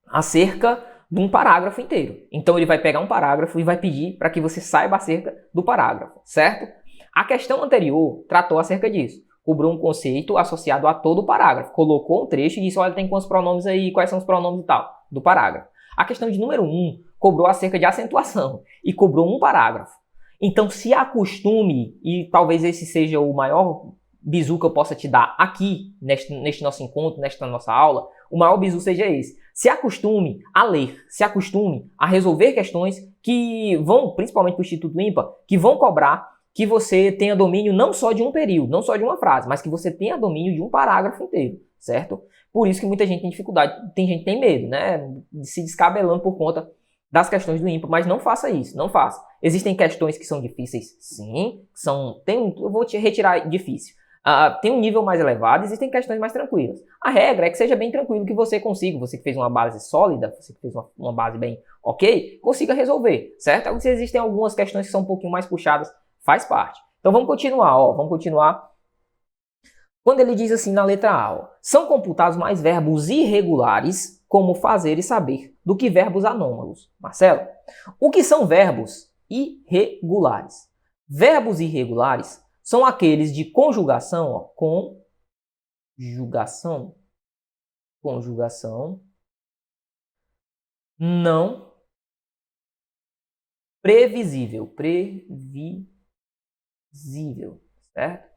acerca de um parágrafo inteiro. Então ele vai pegar um parágrafo e vai pedir para que você saiba acerca do parágrafo, certo? A questão anterior tratou acerca disso. Cobrou um conceito associado a todo o parágrafo. Colocou um trecho e disse, olha, tem quantos pronomes aí, quais são os pronomes e tal, do parágrafo. A questão de número 1 cobrou acerca de acentuação e cobrou um parágrafo. Então se acostume, e talvez esse seja o maior bizu que eu possa te dar aqui, neste nosso encontro, nesta nossa aula, o maior bizu seja esse. Se acostume a ler, se acostume a resolver questões que vão, principalmente para o Instituto Ímpar, que vão cobrar que você tenha domínio não só de um período, não só de uma frase, mas que você tenha domínio de um parágrafo inteiro, certo? Por isso que muita gente tem dificuldade, tem gente que tem medo, né, de se descabelando por conta das questões do Ímpar, mas não faça isso, não faça. Existem questões que são difíceis, sim, eu vou te retirar difícil. Tem um nível mais elevado, existem questões mais tranquilas. A regra é que seja bem tranquilo, que você consiga, você que fez uma base sólida, você que fez uma base bem ok, consiga resolver, certo? Agora, se existem algumas questões que são um pouquinho mais puxadas, faz parte. Então vamos continuar, vamos continuar. Quando ele diz assim na letra A, ó, são computados mais verbos irregulares, como fazer e saber, do que verbos anômalos. Marcelo, o que são verbos irregulares? Verbos irregulares são aqueles de conjugação, ó, conjugação não previsível, certo?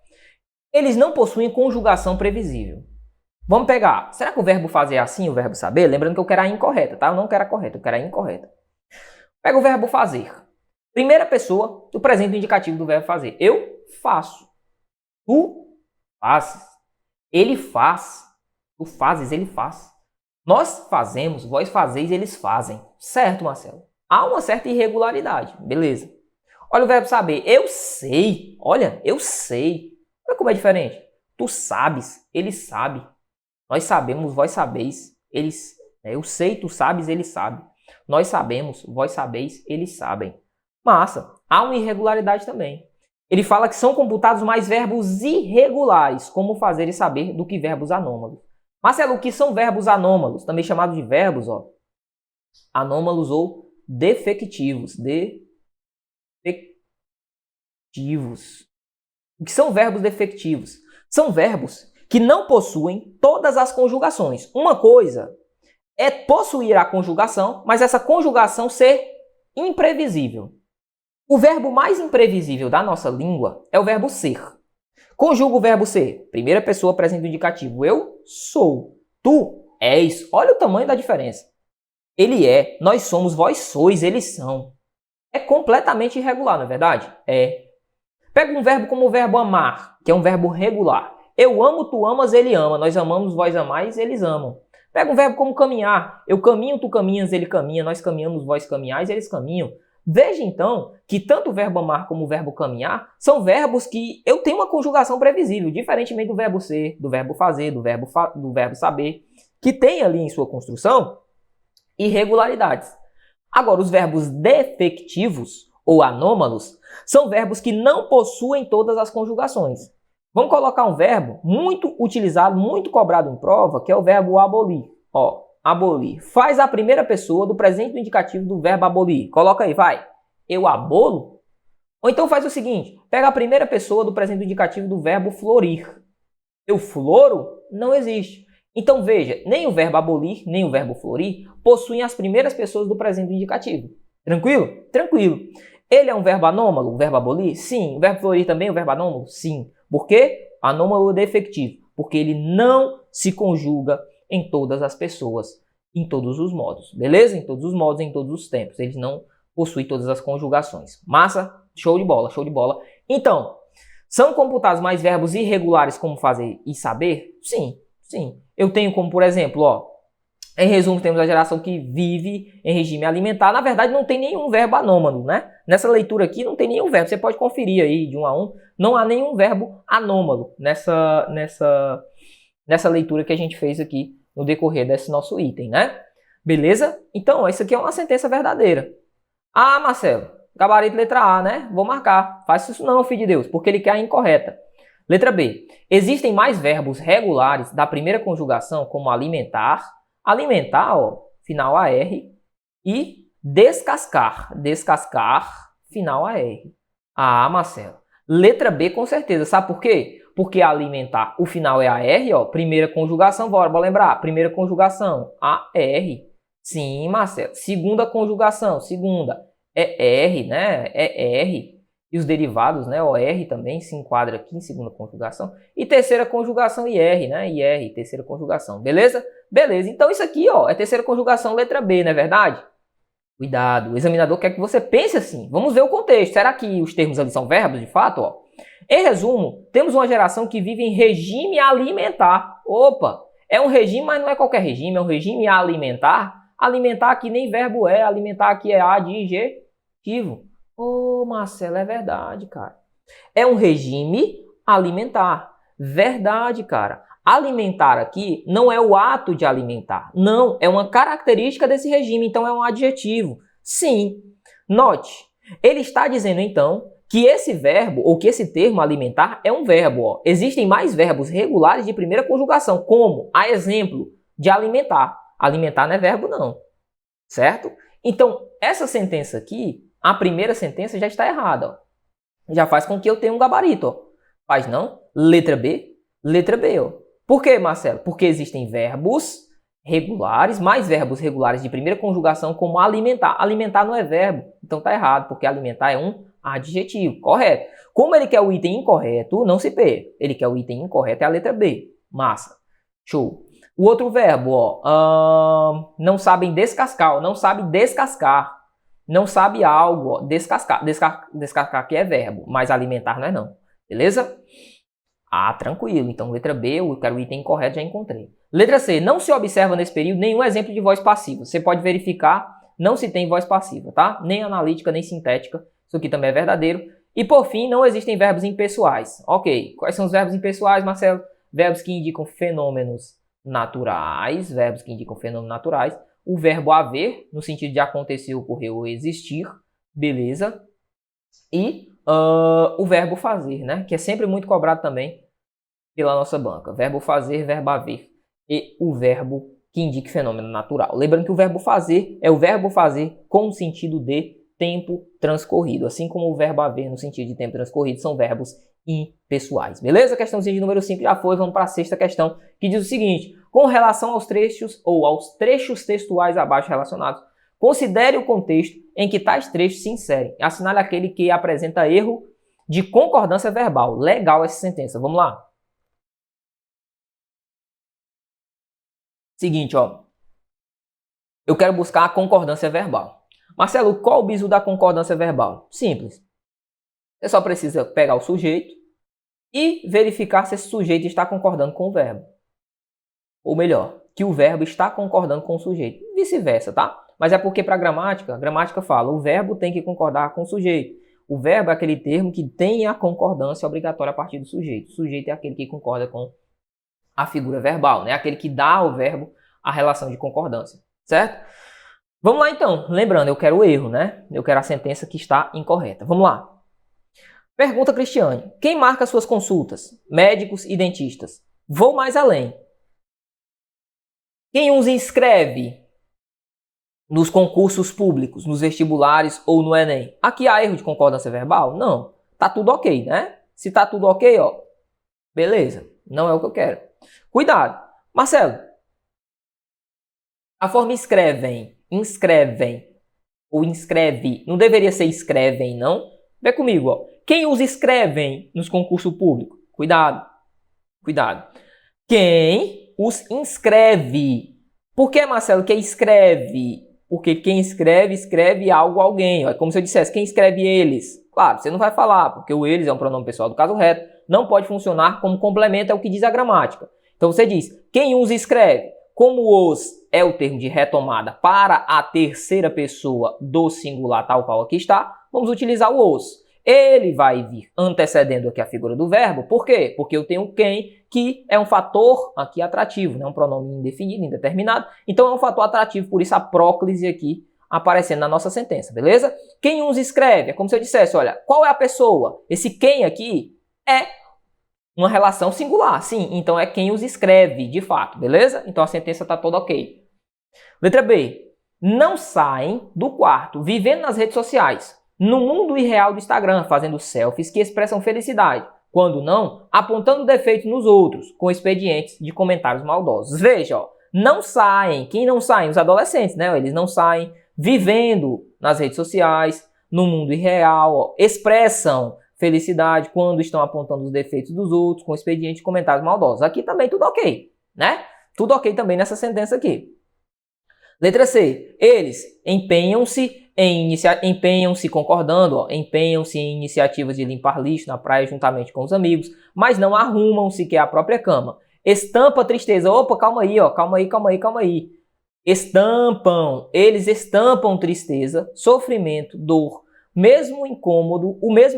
Eles não possuem conjugação previsível. Vamos pegar, será que o verbo fazer é assim, o verbo saber? Lembrando que eu quero a incorreta, tá? Eu não quero a correta, eu quero a incorreta. Pega o verbo fazer. Primeira pessoa do presente indicativo do verbo fazer. Eu faço. Tu fazes. Ele faz. Tu fazes, ele faz. Nós fazemos, vós fazeis, eles fazem. Certo, Marcelo? Há uma certa irregularidade. Beleza. Olha o verbo saber. Eu sei. Olha, eu sei. Olha como é diferente. Tu sabes, ele sabe. Nós sabemos, vós sabeis, eles... Eu sei, tu sabes, ele sabe. Nós sabemos, vós sabeis, eles sabem. Massa. Há uma irregularidade também. Ele fala que são computados mais verbos irregulares, como fazer e saber, do que verbos anômalos. Marcelo, o que são verbos anômalos? Também chamados de verbos, ó. Anômalos ou defectivos. Defectivos. O que são verbos defectivos? São verbos que não possuem todas as conjugações. Uma coisa é possuir a conjugação, mas essa conjugação ser imprevisível. O verbo mais imprevisível da nossa língua é o verbo ser. Conjuga o verbo ser. Primeira pessoa presente do indicativo. Eu sou. Tu és. Olha o tamanho da diferença. Ele é. Nós somos. Vós sois. Eles são. É completamente irregular, não é verdade? É. Pega um verbo como o verbo amar, que é um verbo regular. Eu amo, tu amas, ele ama. Nós amamos, vós amais, eles amam. Pega um verbo como caminhar. Eu caminho, tu caminhas, ele caminha. Nós caminhamos, vós caminhais, eles caminham. Veja então que tanto o verbo amar como o verbo caminhar são verbos que eu tenho uma conjugação previsível, diferentemente do verbo ser, do verbo fazer, do verbo saber, que tem ali em sua construção irregularidades. Agora, os verbos defectivos ou anômalos são verbos que não possuem todas as conjugações. Vamos colocar um verbo muito utilizado, muito cobrado em prova, que é o verbo abolir. Ó, abolir. Faz a primeira pessoa do presente do indicativo do verbo abolir. Coloca aí, vai. Eu abolo? Ou então faz o seguinte, pega a primeira pessoa do presente do indicativo do verbo florir. Eu floro? Não existe. Então veja, nem o verbo abolir, nem o verbo florir possuem as primeiras pessoas do presente do indicativo. Tranquilo? Tranquilo. Ele é um verbo anômalo, o verbo abolir? Sim. O verbo florir também é um verbo anômalo? Sim. Por quê? Anômalo defectivo. Porque ele não se conjuga em todas as pessoas, em todos os modos. Beleza? Em todos os modos, em todos os tempos. Ele não possui todas as conjugações. Massa? Show de bola, show de bola. Então, são computados mais verbos irregulares como fazer e saber? Sim, sim. Eu tenho como, por exemplo, ó, em resumo, temos a geração que vive em regime alimentar. Na verdade, não tem nenhum verbo anômalo, né? Nessa leitura aqui não tem nenhum verbo. Você pode conferir aí de 1 a 1. Não há nenhum verbo anômalo nessa leitura que a gente fez aqui no decorrer desse nosso item, né? Beleza? Então, isso aqui é uma sentença verdadeira. Ah, Marcelo, gabarito letra A, né? Vou marcar. Faça isso não, filho de Deus, porque ele quer a incorreta. Letra B. Existem mais verbos regulares da primeira conjugação, como alimentar, alimentar, ó, final AR, e descascar, descascar, final AR. Ah, Marcelo. Letra B com certeza. Sabe por quê? Porque alimentar, o final é AR, ó, primeira conjugação, bora lembrar, primeira conjugação, AR. Sim, Marcelo. Segunda conjugação, segunda, é R, né? É R. E os derivados, né? O R também se enquadra aqui em segunda conjugação. E terceira conjugação, IR, né? IR, terceira conjugação. Beleza? Beleza. Então isso aqui, ó, é terceira conjugação, letra B, não é verdade? Cuidado, o examinador quer que você pense assim. Vamos ver o contexto. Será que os termos ali são verbos, de fato? Ó? Em resumo, temos uma geração que vive em regime alimentar. Opa, é um regime, mas não é qualquer regime, é um regime alimentar. Alimentar aqui nem verbo é, alimentar aqui é adjetivo. Ô, Marcelo, é verdade, cara. É um regime alimentar. Verdade, cara. Alimentar aqui não é o ato de alimentar. Não, é uma característica desse regime, então é um adjetivo. Sim. Note, ele está dizendo então que esse verbo, ou que esse termo alimentar é um verbo. Ó. Existem mais verbos regulares de primeira conjugação, como, a exemplo, de alimentar. Alimentar não é verbo não, certo? Então, essa sentença aqui, a primeira sentença já está errada. Ó. Já faz com que eu tenha um gabarito. Ó. Faz não? Letra B, ó. Por quê, Marcelo? Porque existem verbos regulares, mais verbos regulares de primeira conjugação, como alimentar. Alimentar não é verbo, então tá errado, porque alimentar é um adjetivo, correto. Como ele quer o item incorreto, não se perca. Ele quer o item incorreto, é a letra B. Massa. Show. O outro verbo, ó, não sabem descascar, ó, não sabe descascar. Não sabe algo, ó, descascar. Descascar aqui é verbo, mas alimentar não é não. Beleza? Ah, tranquilo. Então, letra B, eu quero o item incorreto, já encontrei. Letra C, não se observa nesse período nenhum exemplo de voz passiva. Você pode verificar, não se tem voz passiva, tá? Nem analítica, nem sintética. Isso aqui também é verdadeiro. E, por fim, não existem verbos impessoais. Ok, quais são os verbos impessoais, Marcelo? Verbos que indicam fenômenos naturais, verbos que indicam fenômenos naturais. O verbo haver, no sentido de acontecer, ocorrer ou existir, beleza? E o verbo fazer, né? Que é sempre muito cobrado também pela nossa banca. Verbo fazer, verbo haver. E o verbo que indica fenômeno natural. Lembrando que o verbo fazer é o verbo fazer com o sentido de tempo transcorrido. Assim como o verbo haver no sentido de tempo transcorrido são verbos impessoais. Beleza? Questãozinha de número 5 já foi. Vamos para a sexta questão, que diz o seguinte. Com relação aos trechos ou aos trechos textuais abaixo relacionados, considere o contexto em que tais trechos se inserem. Assinale aquele que apresenta erro de concordância verbal. Legal essa sentença. Vamos lá. Seguinte, ó. Eu quero buscar a concordância verbal. Marcelo, qual o bizu da concordância verbal? Simples. Você só precisa pegar o sujeito e verificar se esse sujeito está concordando com o verbo. Ou melhor, que o verbo está concordando com o sujeito. Vice-versa, tá? Mas é porque para a gramática fala, o verbo tem que concordar com o sujeito. O verbo é aquele termo que tem a concordância obrigatória a partir do sujeito. O sujeito é aquele que concorda com a figura verbal, né? Aquele que dá ao verbo a relação de concordância, certo? Vamos lá então. Lembrando, eu quero o erro, né? Eu quero a sentença que está incorreta. Vamos lá. Pergunta Cristiane. Quem marca suas consultas? Médicos e dentistas. Vou mais além. Quem os inscreve nos concursos públicos, nos vestibulares ou no Enem? Aqui há erro de concordância verbal? Não. Tá tudo ok, né? Se tá tudo ok, ó, beleza. Não é o que eu quero. Cuidado. Marcelo, a forma inscrevem Ou inscreve. Não deveria ser escrevem, não? Vê comigo, ó. Quem os escrevem nos concursos públicos? Cuidado. Cuidado. Quem os inscreve. Por que, Marcelo, que escreve? Porque quem escreve, escreve algo a alguém. É como se eu dissesse, quem escreve eles? Claro, você não vai falar, porque o eles é um pronome pessoal do caso reto. Não pode funcionar como complemento, é o que diz a gramática. Então você diz, quem os escreve? Como os é o termo de retomada para a terceira pessoa do singular, tal qual aqui está, vamos utilizar o os. Ele vai vir antecedendo aqui a figura do verbo. Por quê? Porque eu tenho quem, que é um fator aqui atrativo, né? Um pronome indefinido, indeterminado. Então é um fator atrativo, por isso a próclise aqui aparecendo na nossa sentença, beleza? Quem os escreve? É como se eu dissesse, olha, qual é a pessoa? Esse quem aqui é uma relação singular, sim. Então é quem os escreve, de fato, beleza? Então a sentença está toda ok. Letra B. Não saem do quarto, vivendo nas redes sociais, no mundo irreal do Instagram, fazendo selfies que expressam felicidade. Quando não, apontando defeitos nos outros, com expedientes de comentários maldosos. Veja, ó, não saem. Quem não saem? Os adolescentes, né? Eles não saem vivendo nas redes sociais, no mundo irreal, ó, expressam felicidade quando estão apontando os defeitos dos outros, com expediente de comentários maldosos. Aqui também tudo ok, né? Tudo ok também nessa sentença aqui. Letra C. Eles empenham-se concordando, ó, empenham-se em iniciativas de limpar lixo na praia juntamente com os amigos, mas não arrumam sequer a própria cama. Estampa tristeza. Opa, calma aí, ó, calma aí. Eles estampam tristeza, sofrimento, dor, o mesmo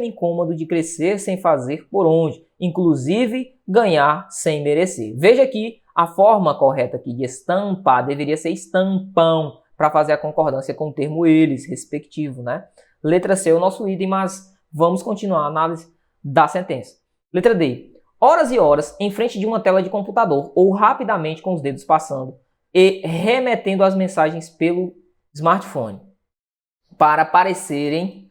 incômodo de crescer sem fazer por onde, inclusive ganhar sem merecer. Veja aqui, a forma correta aqui de estampar deveria ser estampão, para fazer a concordância com o termo eles, respectivo, né? Letra C é o nosso item, mas vamos continuar a análise da sentença. Letra D. Horas e horas em frente de uma tela de computador ou rapidamente com os dedos passando e remetendo as mensagens pelo smartphone para aparecerem,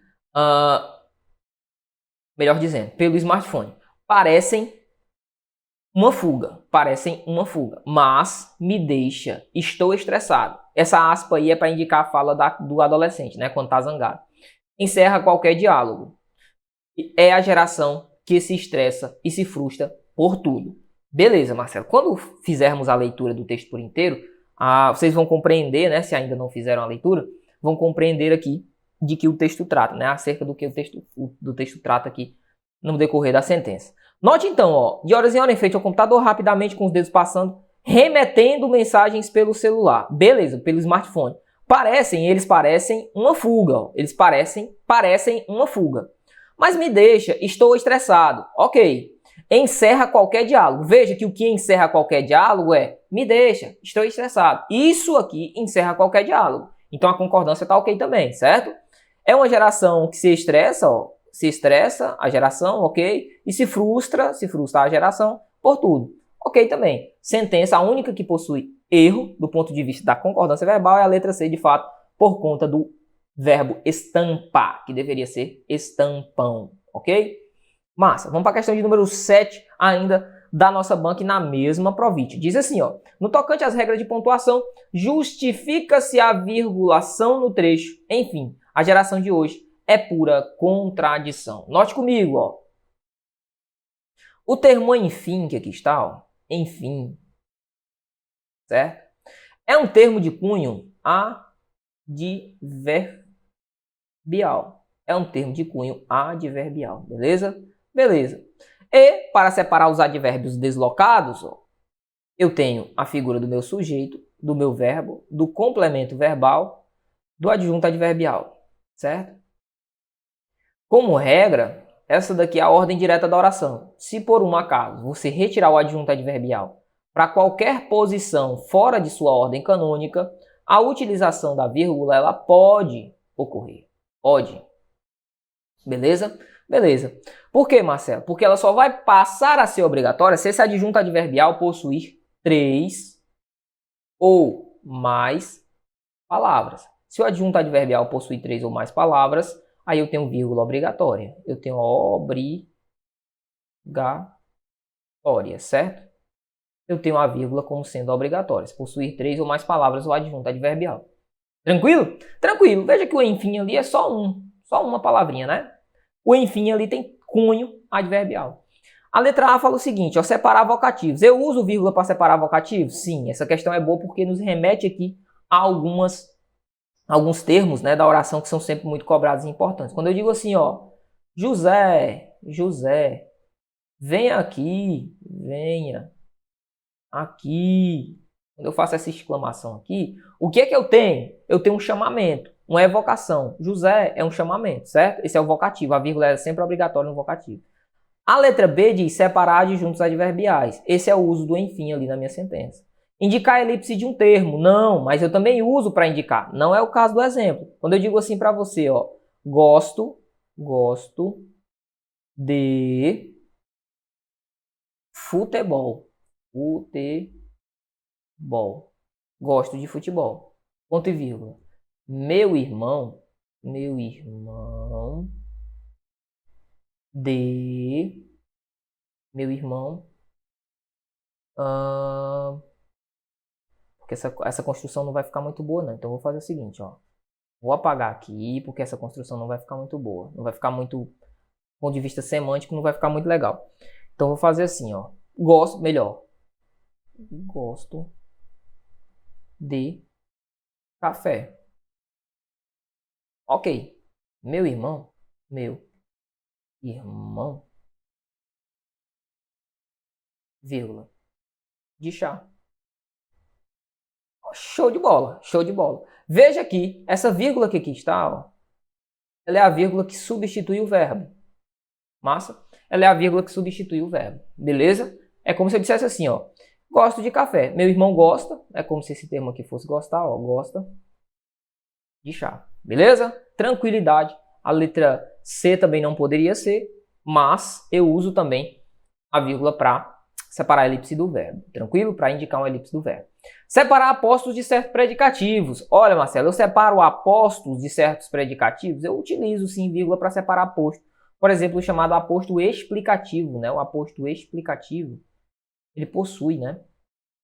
melhor dizendo, pelo smartphone. Parecem uma fuga, mas me deixa, estou estressado. Essa aspa aí é para indicar a fala do adolescente, né, quando está zangado. Encerra qualquer diálogo. É a geração que se estressa e se frustra por tudo. Beleza, Marcelo. Quando fizermos a leitura do texto por inteiro, vocês vão compreender, né, se ainda não fizeram a leitura, vão compreender aqui de que o texto trata, né, acerca do que o texto trata aqui no decorrer da sentença. Note então, ó, de horas em horas em frente ao computador, rapidamente com os dedos passando, remetendo mensagens pelo celular. Beleza, pelo smartphone. Eles parecem uma fuga, ó. Eles parecem uma fuga. Mas me deixa, estou estressado. Ok. Encerra qualquer diálogo. Veja que o que encerra qualquer diálogo é me deixa, estou estressado. Isso aqui encerra qualquer diálogo. Então a concordância está ok também, certo? É uma geração que se estressa, ó. Se estressa a geração, ok? E se frustra a geração por tudo. Ok também. Sentença, a única que possui erro do ponto de vista da concordância verbal é a letra C, de fato, por conta do verbo estampar, que deveria ser estampão, ok? Massa, vamos para a questão de número 7 ainda da nossa banca e na mesma provite. Diz assim, ó, no tocante às regras de pontuação, justifica-se a virgulação no trecho. Enfim, a geração de hoje é pura contradição. Note comigo, ó. O termo enfim, que aqui está, ó, enfim, certo? É um termo de cunho adverbial. É um termo de cunho adverbial, beleza? Beleza. E, para separar os advérbios deslocados, ó, eu tenho a figura do meu sujeito, do meu verbo, do complemento verbal, do adjunto adverbial, certo? Como regra, essa daqui é a ordem direta da oração. Se por um acaso você retirar o adjunto adverbial para qualquer posição fora de sua ordem canônica, a utilização da vírgula ela pode ocorrer. Pode. Beleza? Beleza. Por quê, Marcelo? Porque ela só vai passar a ser obrigatória se esse adjunto adverbial possuir 3 ou mais palavras. Se o adjunto adverbial possui 3 ou mais palavras, aí eu tenho vírgula obrigatória. Eu tenho obrigatória, certo? Eu tenho a vírgula como sendo obrigatória. Se possuir 3 ou mais palavras, o adjunto adverbial. Tranquilo? Tranquilo. Veja que o enfim ali é só uma palavrinha, né? O enfim ali tem cunho adverbial. A letra A fala o seguinte, ó, separar vocativos. Eu uso vírgula para separar vocativos? Sim, essa questão é boa porque nos remete aqui a alguns termos, né, da oração que são sempre muito cobrados e importantes. Quando eu digo assim, ó, José, venha aqui, venha aqui. Quando eu faço essa exclamação aqui, o que é que eu tenho? Eu tenho um chamamento, uma evocação. José é um chamamento, certo? Esse é o vocativo, a vírgula é sempre obrigatória no vocativo. A letra B diz separar adjuntos adverbiais. Esse é o uso do enfim ali na minha sentença. Indicar a elipse de um termo. Não, mas eu também uso para indicar. Não é o caso do exemplo. Quando eu digo assim para você, ó, gosto de futebol. Gosto de futebol. Ponto e vírgula. Meu irmão porque essa construção não vai ficar muito boa, não. Então eu vou fazer o seguinte, ó. Vou apagar aqui, porque essa construção não vai ficar muito boa. Não vai ficar muito, do ponto de vista semântico, não vai ficar muito legal. Então eu vou fazer assim, ó. Gosto de café. Ok. Meu irmão, vírgula, de chá. Show de bola, show de bola. Veja aqui, essa vírgula que aqui está, ó, ela é a vírgula que substitui o verbo. Massa? Ela é a vírgula que substitui o verbo. Beleza? É como se eu dissesse assim, ó. Gosto de café. Meu irmão gosta. É como se esse termo aqui fosse gostar, ó. Gosta de chá. Beleza? Tranquilidade. A letra C também não poderia ser, mas eu uso também a vírgula para separar a elipse do verbo. Tranquilo? Para indicar uma elipse do verbo. Separar apóstolos de certos predicativos. Olha, Marcelo, eu separo apóstolos de certos predicativos? Eu utilizo sim vírgula para separar aposto. Por exemplo, o chamado aposto explicativo, né? O aposto explicativo, ele possui, né?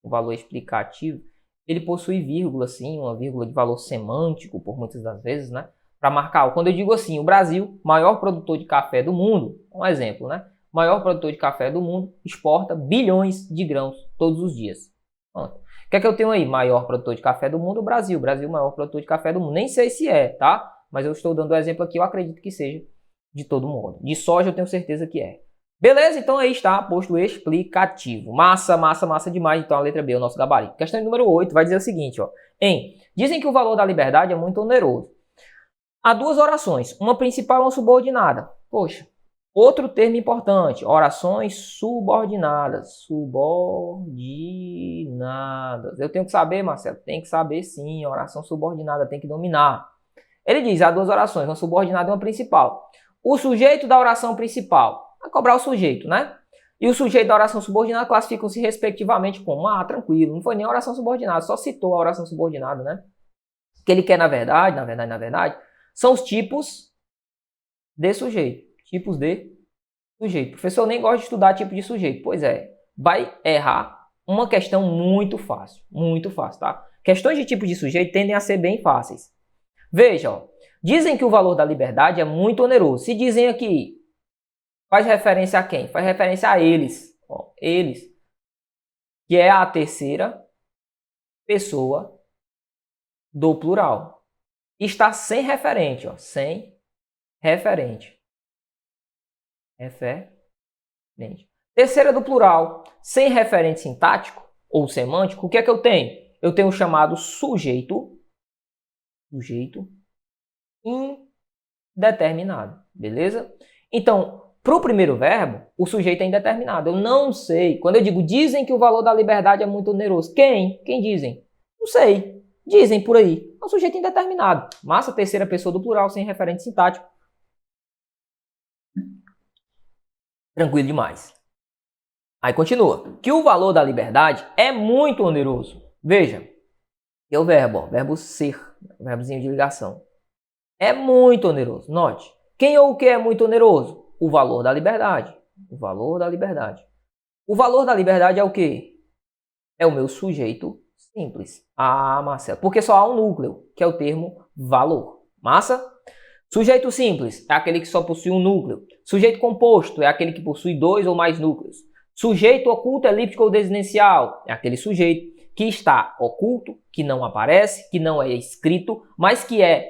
O valor explicativo, ele possui vírgula, sim, uma vírgula de valor semântico, por muitas das vezes, né? Para marcar. Quando eu digo assim, o Brasil, maior produtor de café do mundo, um exemplo, né? Maior produtor de café do mundo, exporta bilhões de grãos todos os dias. Pronto. O que é que eu tenho aí? Maior produtor de café do mundo, o Brasil. Brasil, maior produtor de café do mundo. Nem sei se é, tá? Mas eu estou dando o exemplo aqui, eu acredito que seja de todo modo. De soja eu tenho certeza que é. Beleza? Então aí está posto explicativo. Massa, massa, massa demais. Então a letra B é o nosso gabarito. Questão número 8 vai dizer o seguinte, ó. Dizem que o valor da liberdade é muito oneroso. Há duas orações, uma principal e uma subordinada. Poxa, outro termo importante, orações subordinadas. Subordinadas. Eu tenho que saber, Marcelo? Tem que saber sim, oração subordinada, tem que dominar. Ele diz, há duas orações, uma subordinada e uma principal. O sujeito da oração principal vai cobrar o sujeito, né? E o sujeito da oração subordinada classificam-se respectivamente como, tranquilo, não foi nem oração subordinada, só citou a oração subordinada, né? O que ele quer, na verdade, são os tipos de sujeito. Tipos de sujeito. O professor nem gosta de estudar tipo de sujeito. Pois é, vai errar uma questão muito fácil, tá? Questões de tipo de sujeito tendem a ser bem fáceis. Veja, ó, dizem que o valor da liberdade é muito oneroso. Se dizem aqui, faz referência a quem? Faz referência a eles. Ó, eles, que é a terceira pessoa do plural. Está sem referente, ó, sem referente. Terceira do plural, sem referente sintático ou semântico, o que é que eu tenho? Eu tenho o chamado sujeito indeterminado, beleza? Então, para o primeiro verbo, o sujeito é indeterminado. Eu não sei. Quando eu digo dizem que o valor da liberdade é muito oneroso, quem? Quem dizem? Não sei. Dizem por aí. É um sujeito indeterminado. Massa, terceira pessoa do plural, sem referente sintático. Tranquilo demais. Aí continua. Que o valor da liberdade é muito oneroso. Veja. E o verbo, ó, verbo ser, verbozinho de ligação. É muito oneroso. Note. Quem ou o que é muito oneroso? O valor da liberdade. O valor da liberdade. O valor da liberdade é o quê? É o meu sujeito Simples. Ah, Marcelo, porque só há um núcleo, que é o termo valor. Massa? Sujeito simples é aquele que só possui um núcleo. Sujeito composto é aquele que possui dois ou mais núcleos. Sujeito oculto, elíptico ou desinencial é aquele sujeito que está oculto, que não aparece, que não é escrito, mas que é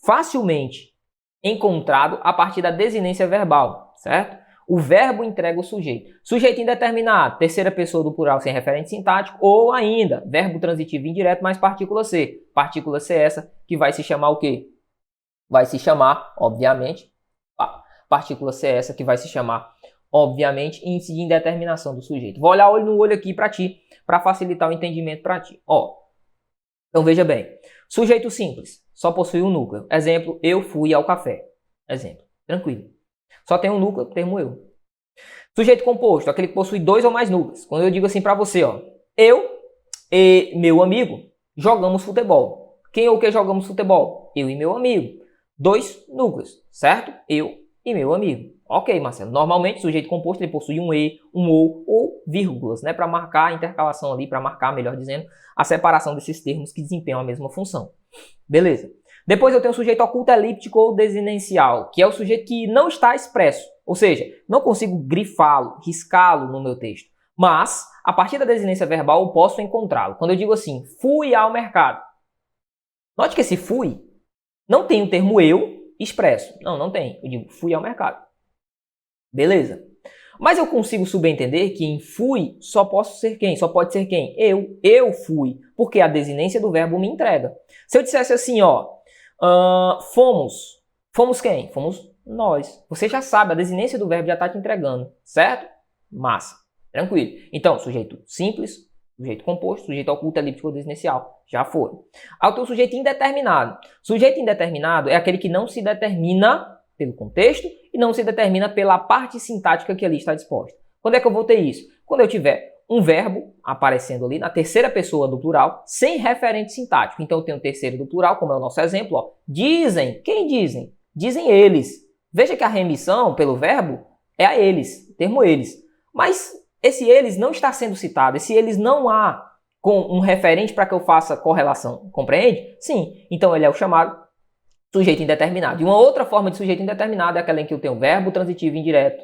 facilmente encontrado a partir da desinência verbal, certo? O verbo entrega o sujeito. Sujeito indeterminado, terceira pessoa do plural sem referente sintático, ou ainda, verbo transitivo indireto mais partícula C. Partícula C essa que vai se chamar o quê? Vai se chamar, obviamente, partícula C essa que vai se chamar, obviamente, índice de indeterminação do sujeito. Vou olhar olho no olho aqui para ti, para facilitar o entendimento para ti. Ó, então veja bem, sujeito simples, só possui um núcleo. Exemplo, eu fui ao café. Exemplo, tranquilo. Só tem um núcleo, termo eu. Sujeito composto, aquele que possui dois ou mais núcleos. Quando eu digo assim para você, ó, eu e meu amigo jogamos futebol. Quem ou que jogamos futebol? Eu e meu amigo. Dois núcleos, certo? Eu e meu amigo. Ok, Marcelo. Normalmente, o sujeito composto ele possui um e, um ou vírgulas, né? Para marcar a intercalação ali, para marcar, melhor dizendo, a separação desses termos que desempenham a mesma função. Beleza. Depois eu tenho o sujeito oculto, elíptico ou desinencial, que é o sujeito que não está expresso. Ou seja, não consigo grifá-lo, riscá-lo no meu texto. Mas, a partir da desinência verbal, eu posso encontrá-lo. Quando eu digo assim, fui ao mercado. Note que esse fui não tem o termo eu expresso. Não tem. Eu digo fui ao mercado. Beleza. Mas eu consigo subentender que em fui só posso ser quem? Só pode ser quem? Eu fui. Porque a desinência do verbo me entrega. Se eu dissesse assim, ó, fomos. Fomos quem? Fomos nós. Você já sabe, a desinência do verbo já está te entregando. Certo? Massa. Tranquilo. Então, sujeito simples, sujeito composto, sujeito oculto, elíptico ou desinencial. Já foram. Aí eu tenho o sujeito indeterminado. Sujeito indeterminado é aquele que não se determina pelo contexto e não se determina pela parte sintática que ali está disposta. Quando é que eu vou ter isso? Quando eu tiver um verbo aparecendo ali na terceira pessoa do plural, sem referente sintático. Então eu tenho o terceiro do plural, como é o nosso exemplo. Ó. Dizem. Quem dizem? Dizem eles. Veja que a remissão pelo verbo é a eles, termo eles. Mas esse eles não está sendo citado. Esse eles não há com um referente para que eu faça correlação. Compreende? Sim. Então ele é o chamado sujeito indeterminado. E uma outra forma de sujeito indeterminado é aquela em que eu tenho verbo transitivo indireto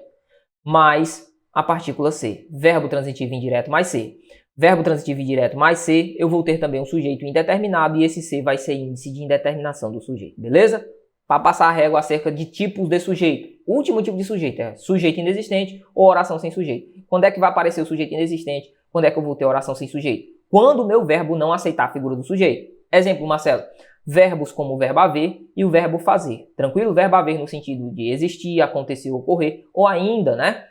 mais a partícula C. Verbo transitivo indireto mais C. Verbo transitivo indireto mais C, eu vou ter também um sujeito indeterminado e esse C vai ser índice de indeterminação do sujeito. Beleza? Para passar a régua acerca de tipos de sujeito. O último tipo de sujeito é sujeito inexistente ou oração sem sujeito. Quando é que vai aparecer o sujeito inexistente? Quando é que eu vou ter oração sem sujeito? Quando o meu verbo não aceitar a figura do sujeito. Exemplo, Marcelo. Verbos como o verbo haver e o verbo fazer. Tranquilo? O verbo haver no sentido de existir, acontecer, ocorrer, ou ainda, né,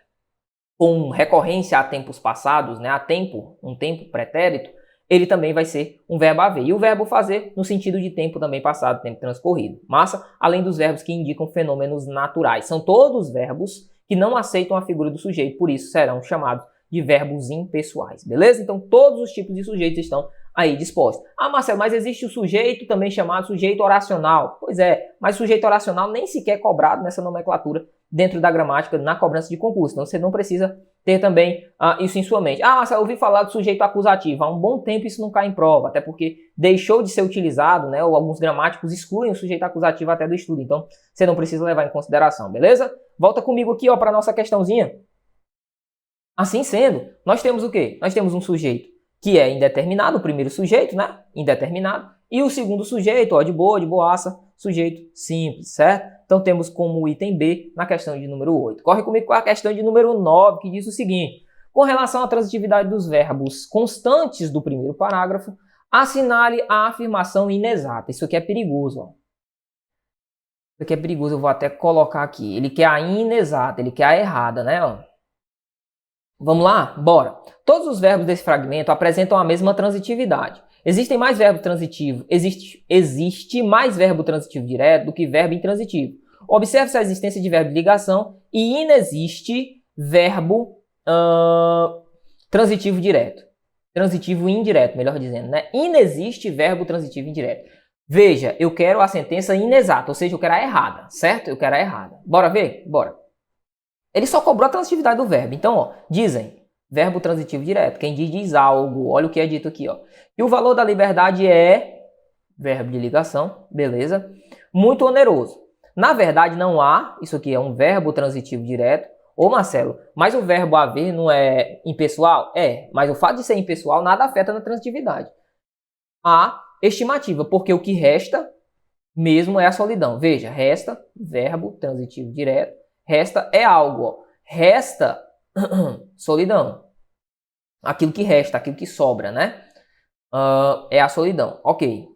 com recorrência a tempos passados, né, a tempo, um tempo pretérito, ele também vai ser um verbo haver. E o verbo fazer no sentido de tempo também passado, tempo transcorrido. Massa? Além dos verbos que indicam fenômenos naturais. São todos verbos que não aceitam a figura do sujeito, por isso serão chamados de verbos impessoais. Beleza? Então todos os tipos de sujeitos estão aí dispostos. Ah, Marcelo, mas existe o sujeito também chamado sujeito oracional. Pois é, mas sujeito oracional nem sequer é cobrado nessa nomenclatura dentro da gramática na cobrança de concurso. Então você não precisa ter também isso em sua mente. Ah, Marcelo, eu ouvi falar do sujeito acusativo. Há um bom tempo isso não cai em prova, até porque deixou de ser utilizado, né? Ou alguns gramáticos excluem o sujeito acusativo até do estudo. Então você não precisa levar em consideração, beleza? Volta comigo aqui para a nossa questãozinha. Assim sendo, nós temos o quê? Nós temos um sujeito que é indeterminado, o primeiro sujeito, né? Indeterminado. E o segundo sujeito, ó, de boa, de boaça, sujeito simples, certo? Então temos como item B na questão de número 8. Corre comigo com a questão de número 9, que diz o seguinte. Com relação à transitividade dos verbos constantes do primeiro parágrafo, assinale a afirmação inexata. Isso aqui é perigoso, ó. Isso aqui é perigoso, eu vou até colocar aqui. Ele quer a inexata, ele quer a errada, né? Ó. Vamos lá? Bora! Todos os verbos desse fragmento apresentam a mesma transitividade. Existem mais verbo transitivo, existe mais verbo transitivo direto do que verbo intransitivo. Observe-se a existência de verbo de ligação e inexiste verbo transitivo direto. Transitivo indireto, melhor dizendo, né? Inexiste verbo transitivo indireto. Veja, eu quero a sentença inexata, ou seja, eu quero a errada, certo? Eu quero a errada. Bora ver? Bora. Ele só cobrou a transitividade do verbo. Então, ó, dizem, Verbo transitivo direto. Quem diz algo. Olha o que é dito aqui, ó. E o valor da liberdade é verbo de ligação, beleza? Muito oneroso. Na verdade, não há, isso aqui é um verbo transitivo direto. Ô Marcelo, mas o verbo haver não é impessoal? É, mas o fato de ser impessoal nada afeta na transitividade. A estimativa, porque o que resta mesmo é a solidão. Veja, resta, verbo transitivo direto, resta é algo, ó. Resta solidão. Aquilo que resta, aquilo que sobra, né? É a solidão. Ok.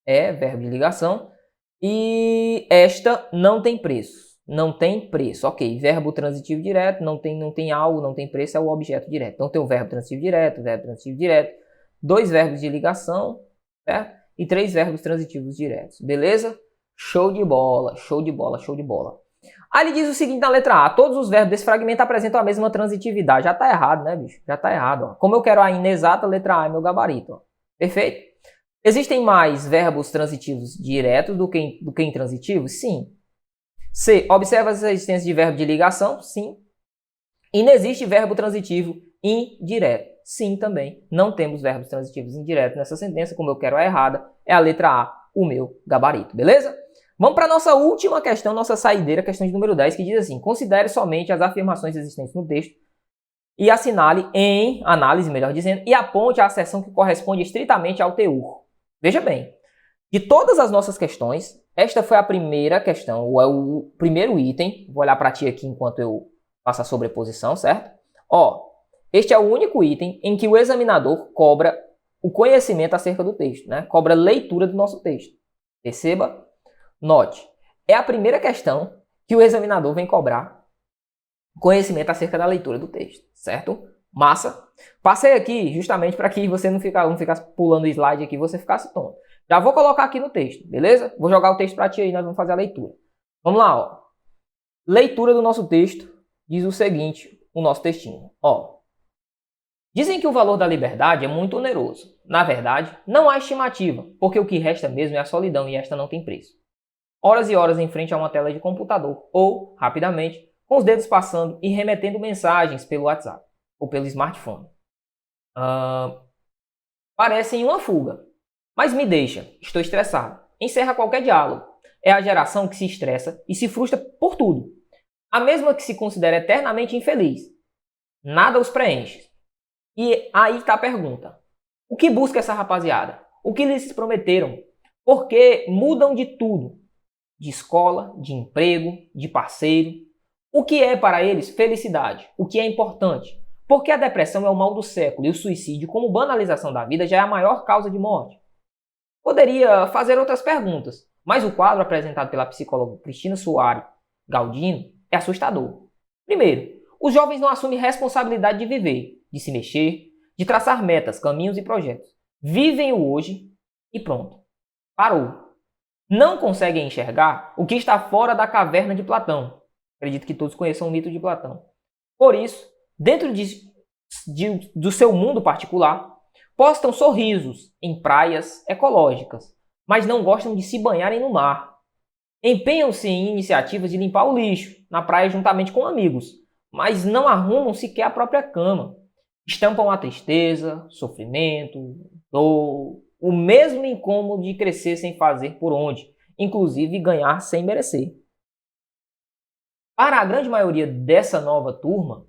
É verbo de ligação. E esta não tem preço. Não tem preço. Ok. Verbo transitivo direto, não tem algo, não tem preço, é o objeto direto. Então tem o verbo transitivo direto, 2 verbos de ligação, certo? E 3 verbos transitivos diretos. Beleza? Show de bola, show de bola, show de bola. Aí ele diz o seguinte na letra A: todos os verbos desse fragmento apresentam a mesma transitividade. Já tá errado, né, bicho? Já tá errado, ó. Como eu quero a inexata, a letra A é meu gabarito, ó. Perfeito? Existem mais verbos transitivos diretos do que intransitivos? Sim. C. Observa a existência de verbo de ligação? Sim. E não existe verbo transitivo indireto? Sim, também. Não temos verbos transitivos indiretos nessa sentença. Como eu quero a errada, é a letra A, o meu gabarito. Beleza? Vamos para a nossa última questão, nossa saideira, questão de número 10, que diz assim: considere somente as afirmações existentes no texto e assinale em análise, melhor dizendo, e aponte a seção que corresponde estritamente ao teor. Veja bem, de todas as nossas questões, esta foi a primeira questão, ou é o primeiro item. Vou olhar para ti aqui enquanto eu faço a sobreposição, certo? Ó, este é o único item em que o examinador cobra o conhecimento acerca do texto, né? Cobra leitura do nosso texto. Perceba? Note, é a primeira questão que o examinador vem cobrar conhecimento acerca da leitura do texto, certo? Massa. Passei aqui justamente para que você não ficasse pulando o slide aqui e você ficasse tonto. Já vou colocar aqui no texto, beleza? Vou jogar o texto para ti aí, nós vamos fazer a leitura. Vamos lá, ó. Leitura do nosso texto diz o seguinte, o nosso textinho, ó. Dizem que o valor da liberdade é muito oneroso. Na verdade, não há estimativa, porque o que resta mesmo é a solidão e esta não tem preço. Horas e horas em frente a uma tela de computador ou, rapidamente, com os dedos passando e remetendo mensagens pelo WhatsApp ou pelo smartphone. Parecem uma fuga, mas me deixa, estou estressado. Encerra qualquer diálogo. É a geração que se estressa e se frustra por tudo. A mesma que se considera eternamente infeliz. Nada os preenche. E aí está a pergunta. O que busca essa rapaziada? O que eles prometeram? Porque mudam de tudo. De escola, de emprego, de parceiro. O que é para eles felicidade? O que é importante? Porque a depressão é o mal do século e o suicídio, como banalização da vida, já é a maior causa de morte. Poderia fazer outras perguntas, mas o quadro apresentado pela psicóloga Cristina Soares Galdino é assustador. Primeiro, os jovens não assumem responsabilidade de viver, de se mexer, de traçar metas, caminhos e projetos. Vivem o hoje e pronto. Parou. Não conseguem enxergar o que está fora da caverna de Platão. Acredito que todos conheçam o mito de Platão. Por isso, dentro do seu mundo particular, postam sorrisos em praias ecológicas, mas não gostam de se banharem no mar. Empenham-se em iniciativas de limpar o lixo na praia juntamente com amigos, mas não arrumam sequer a própria cama. Estampam a tristeza, sofrimento, dor, o mesmo incômodo de crescer sem fazer por onde, inclusive ganhar sem merecer. Para a grande maioria dessa nova turma,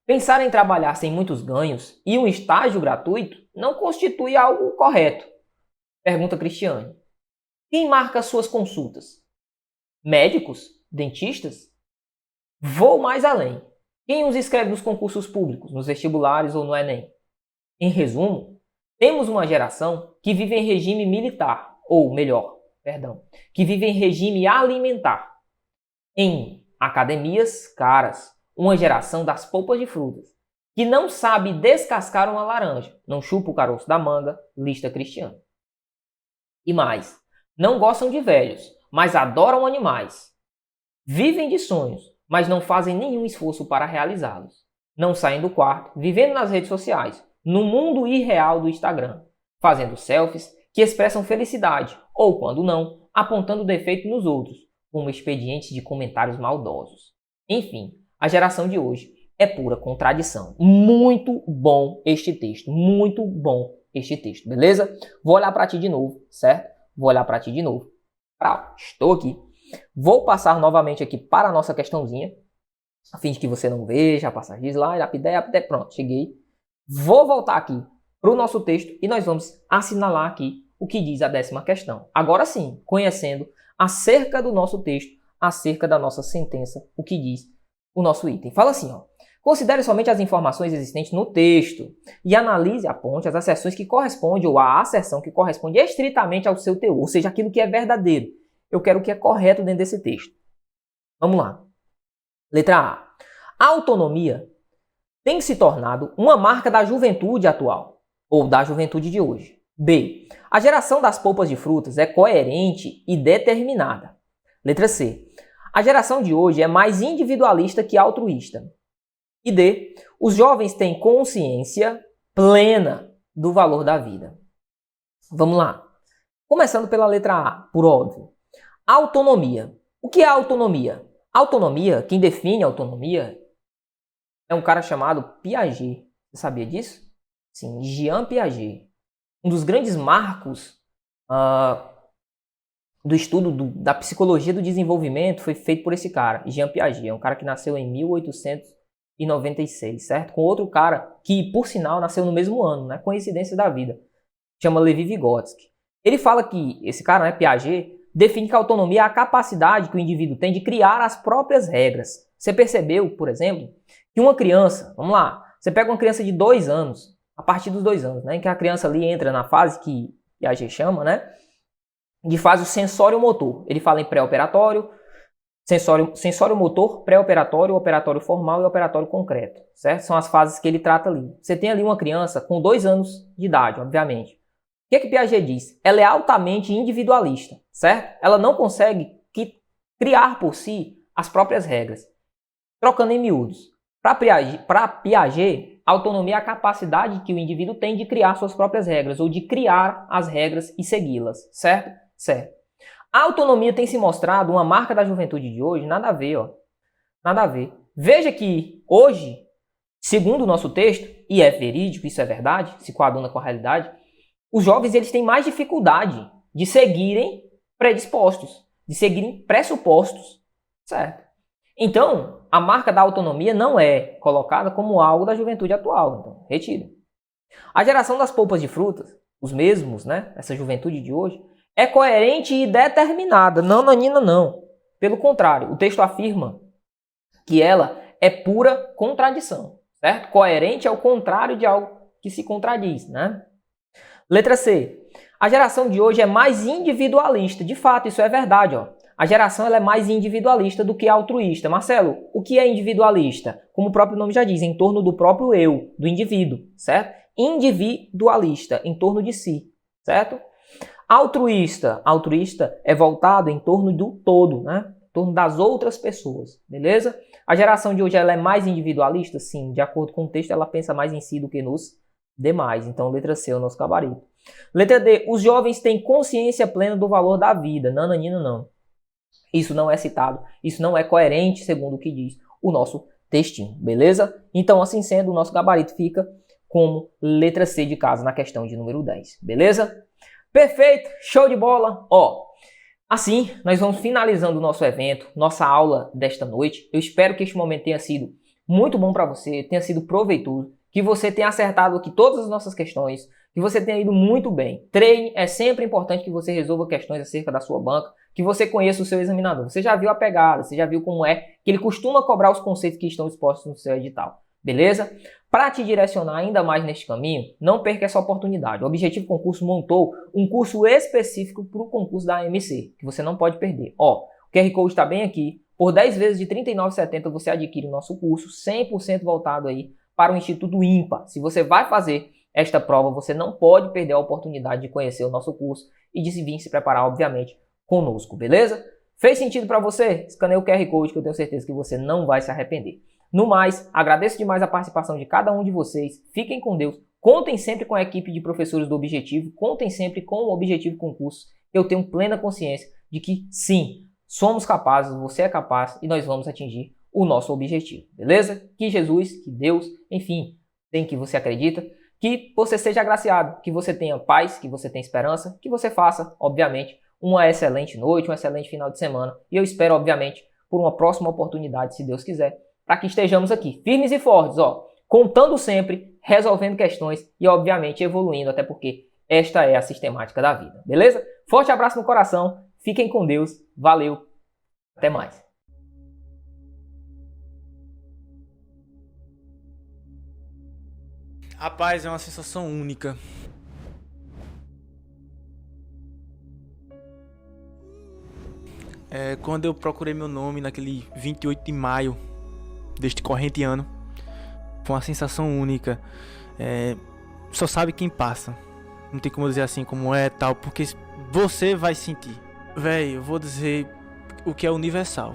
pensar em trabalhar sem muitos ganhos e um estágio gratuito não constitui algo correto. Pergunta Cristiane. Quem marca suas consultas? Médicos? Dentistas? Vou mais além. Quem os escreve nos concursos públicos, nos vestibulares ou no Enem? Em resumo, temos uma geração que vive em regime militar, ou melhor, que vive em regime alimentar. Em academias caras, uma geração das polpas de frutas, que não sabe descascar uma laranja, não chupa o caroço da manga, lista Cristiane. E mais, não gostam de velhos, mas adoram animais. Vivem de sonhos, mas não fazem nenhum esforço para realizá-los. Não saem do quarto, vivendo nas redes sociais, no mundo irreal do Instagram, fazendo selfies que expressam felicidade, ou quando não, apontando defeito nos outros, como expedientes de comentários maldosos. Enfim, a geração de hoje é pura contradição. Muito bom este texto, muito bom este texto, beleza? Vou olhar para ti de novo, certo? Vou olhar para ti de novo. Estou aqui. Vou passar novamente aqui para a nossa questãozinha, a fim de que você não veja a passagem de slide, rapidez, pronto, cheguei. Vou voltar aqui para o nosso texto e nós vamos assinalar aqui o que diz a 10ª questão. Agora sim, conhecendo acerca do nosso texto, acerca da nossa sentença, o que diz o nosso item. Fala assim, ó. Considere somente as informações existentes no texto e analise, aponte as asserções que correspondem ou a asserção que corresponde estritamente ao seu teor, ou seja, aquilo que é verdadeiro. Eu quero o que é correto dentro desse texto. Vamos lá. Letra A. A autonomia tem se tornado uma marca da juventude atual, ou da juventude de hoje. B. A geração das polpas de frutas é coerente e determinada. Letra C. A geração de hoje é mais individualista que altruísta. E D. Os jovens têm consciência plena do valor da vida. Vamos lá. Começando pela letra A, por óbvio. Autonomia. O que é autonomia? Autonomia, quem define autonomia é um cara chamado Piaget. Você sabia disso? Sim, Jean Piaget. Um dos grandes marcos do estudo da psicologia do desenvolvimento foi feito por esse cara, Jean Piaget. É um cara que nasceu em 1896, certo? Com outro cara que, por sinal, nasceu no mesmo ano, né? Coincidência da vida. Chama Levi Vygotsky. Ele fala que, esse cara, né, Piaget, define que a autonomia é a capacidade que o indivíduo tem de criar as próprias regras. Você percebeu, por exemplo, que uma criança, vamos lá, você pega uma criança de 2 anos, a partir dos 2 anos, né, que a criança ali entra na fase que Piaget chama, né, de fase sensório-motor. Ele fala em pré-operatório, sensório-motor, pré-operatório, operatório formal e operatório concreto, certo? São as fases que ele trata ali. Você tem ali uma criança com 2 anos de idade, obviamente. O que Piaget diz? Ela é altamente individualista, certo? Ela não consegue criar por si as próprias regras. Trocando em miúdos. Para Piaget, a autonomia é a capacidade que o indivíduo tem de criar suas próprias regras, ou de criar as regras e segui-las, certo? Certo. A autonomia tem se mostrado uma marca da juventude de hoje? Nada a ver, ó. Nada a ver. Veja que hoje, segundo o nosso texto, e é verídico, isso é verdade, se coaduna com a realidade, os jovens eles têm mais dificuldade de seguirem predispostos, de seguirem pressupostos, certo? Então, a marca da autonomia não é colocada como algo da juventude atual, então, retira. A geração das polpas de frutas, os mesmos, né, essa juventude de hoje, é coerente e determinada, não, Nanina, não. Pelo contrário, o texto afirma que ela é pura contradição, certo? Coerente é o contrário de algo que se contradiz, né? Letra C. A geração de hoje é mais individualista. De fato, isso é verdade, ó. A geração ela é mais individualista do que altruísta. Marcelo, o que é individualista? Como o próprio nome já diz, em torno do próprio eu, do indivíduo, certo? Individualista, em torno de si, certo? Altruísta é voltado em torno do todo, né? Em torno das outras pessoas, beleza? A geração de hoje ela é mais individualista? Sim, de acordo com o texto, ela pensa mais em si do que nos demais. Então, letra C é o nosso gabarito. Letra D, os jovens têm consciência plena do valor da vida. Nananina, não. Isso não é citado, isso não é coerente segundo o que diz o nosso textinho, beleza? Então, assim sendo, o nosso gabarito fica como letra C de casa na questão de número 10, beleza? Perfeito, show de bola! Ó, assim, nós vamos finalizando o nosso evento, nossa aula desta noite. Eu espero que este momento tenha sido muito bom para você, tenha sido proveitoso, que você tenha acertado aqui todas as nossas questões, que você tenha ido muito bem. Treine, é sempre importante que você resolva questões acerca da sua banca, que você conheça o seu examinador. Você já viu a pegada, você já viu como é que ele costuma cobrar os conceitos que estão expostos no seu edital, beleza? Para te direcionar ainda mais neste caminho, não perca essa oportunidade. O Objetivo Concurso montou um curso específico para o concurso da AMC, que você não pode perder. Ó, o QR Code está bem aqui. Por 10 vezes de R$ 39,70 você adquire o nosso curso, 100% voltado aí para o Instituto IMPA. Se você vai fazer esta prova, você não pode perder a oportunidade de conhecer o nosso curso e de vir se preparar, obviamente, conosco, beleza? Fez sentido para você? Escaneie o QR Code que eu tenho certeza que você não vai se arrepender. No mais, agradeço demais a participação de cada um de vocês. Fiquem com Deus. Contem sempre com a equipe de professores do Objetivo. Contem sempre com o Objetivo Concurso. Eu tenho plena consciência de que, sim, somos capazes, você é capaz e nós vamos atingir o nosso objetivo, beleza? Que Jesus, que Deus, enfim, em que você acredita, que você seja agraciado, que você tenha paz, que você tenha esperança, que você faça, obviamente, uma excelente noite, um excelente final de semana. E eu espero, obviamente, por uma próxima oportunidade, se Deus quiser, para que estejamos aqui, firmes e fortes, contando sempre, resolvendo questões e, obviamente, evoluindo, até porque esta é a sistemática da vida, beleza? Forte abraço no coração, fiquem com Deus, valeu, até mais. Rapaz, é uma sensação única. Quando eu procurei meu nome naquele 28 de maio deste corrente ano, foi uma sensação única. Só sabe quem passa. Não tem como dizer assim como é tal, porque você vai sentir. Véi, eu vou dizer o que é universal.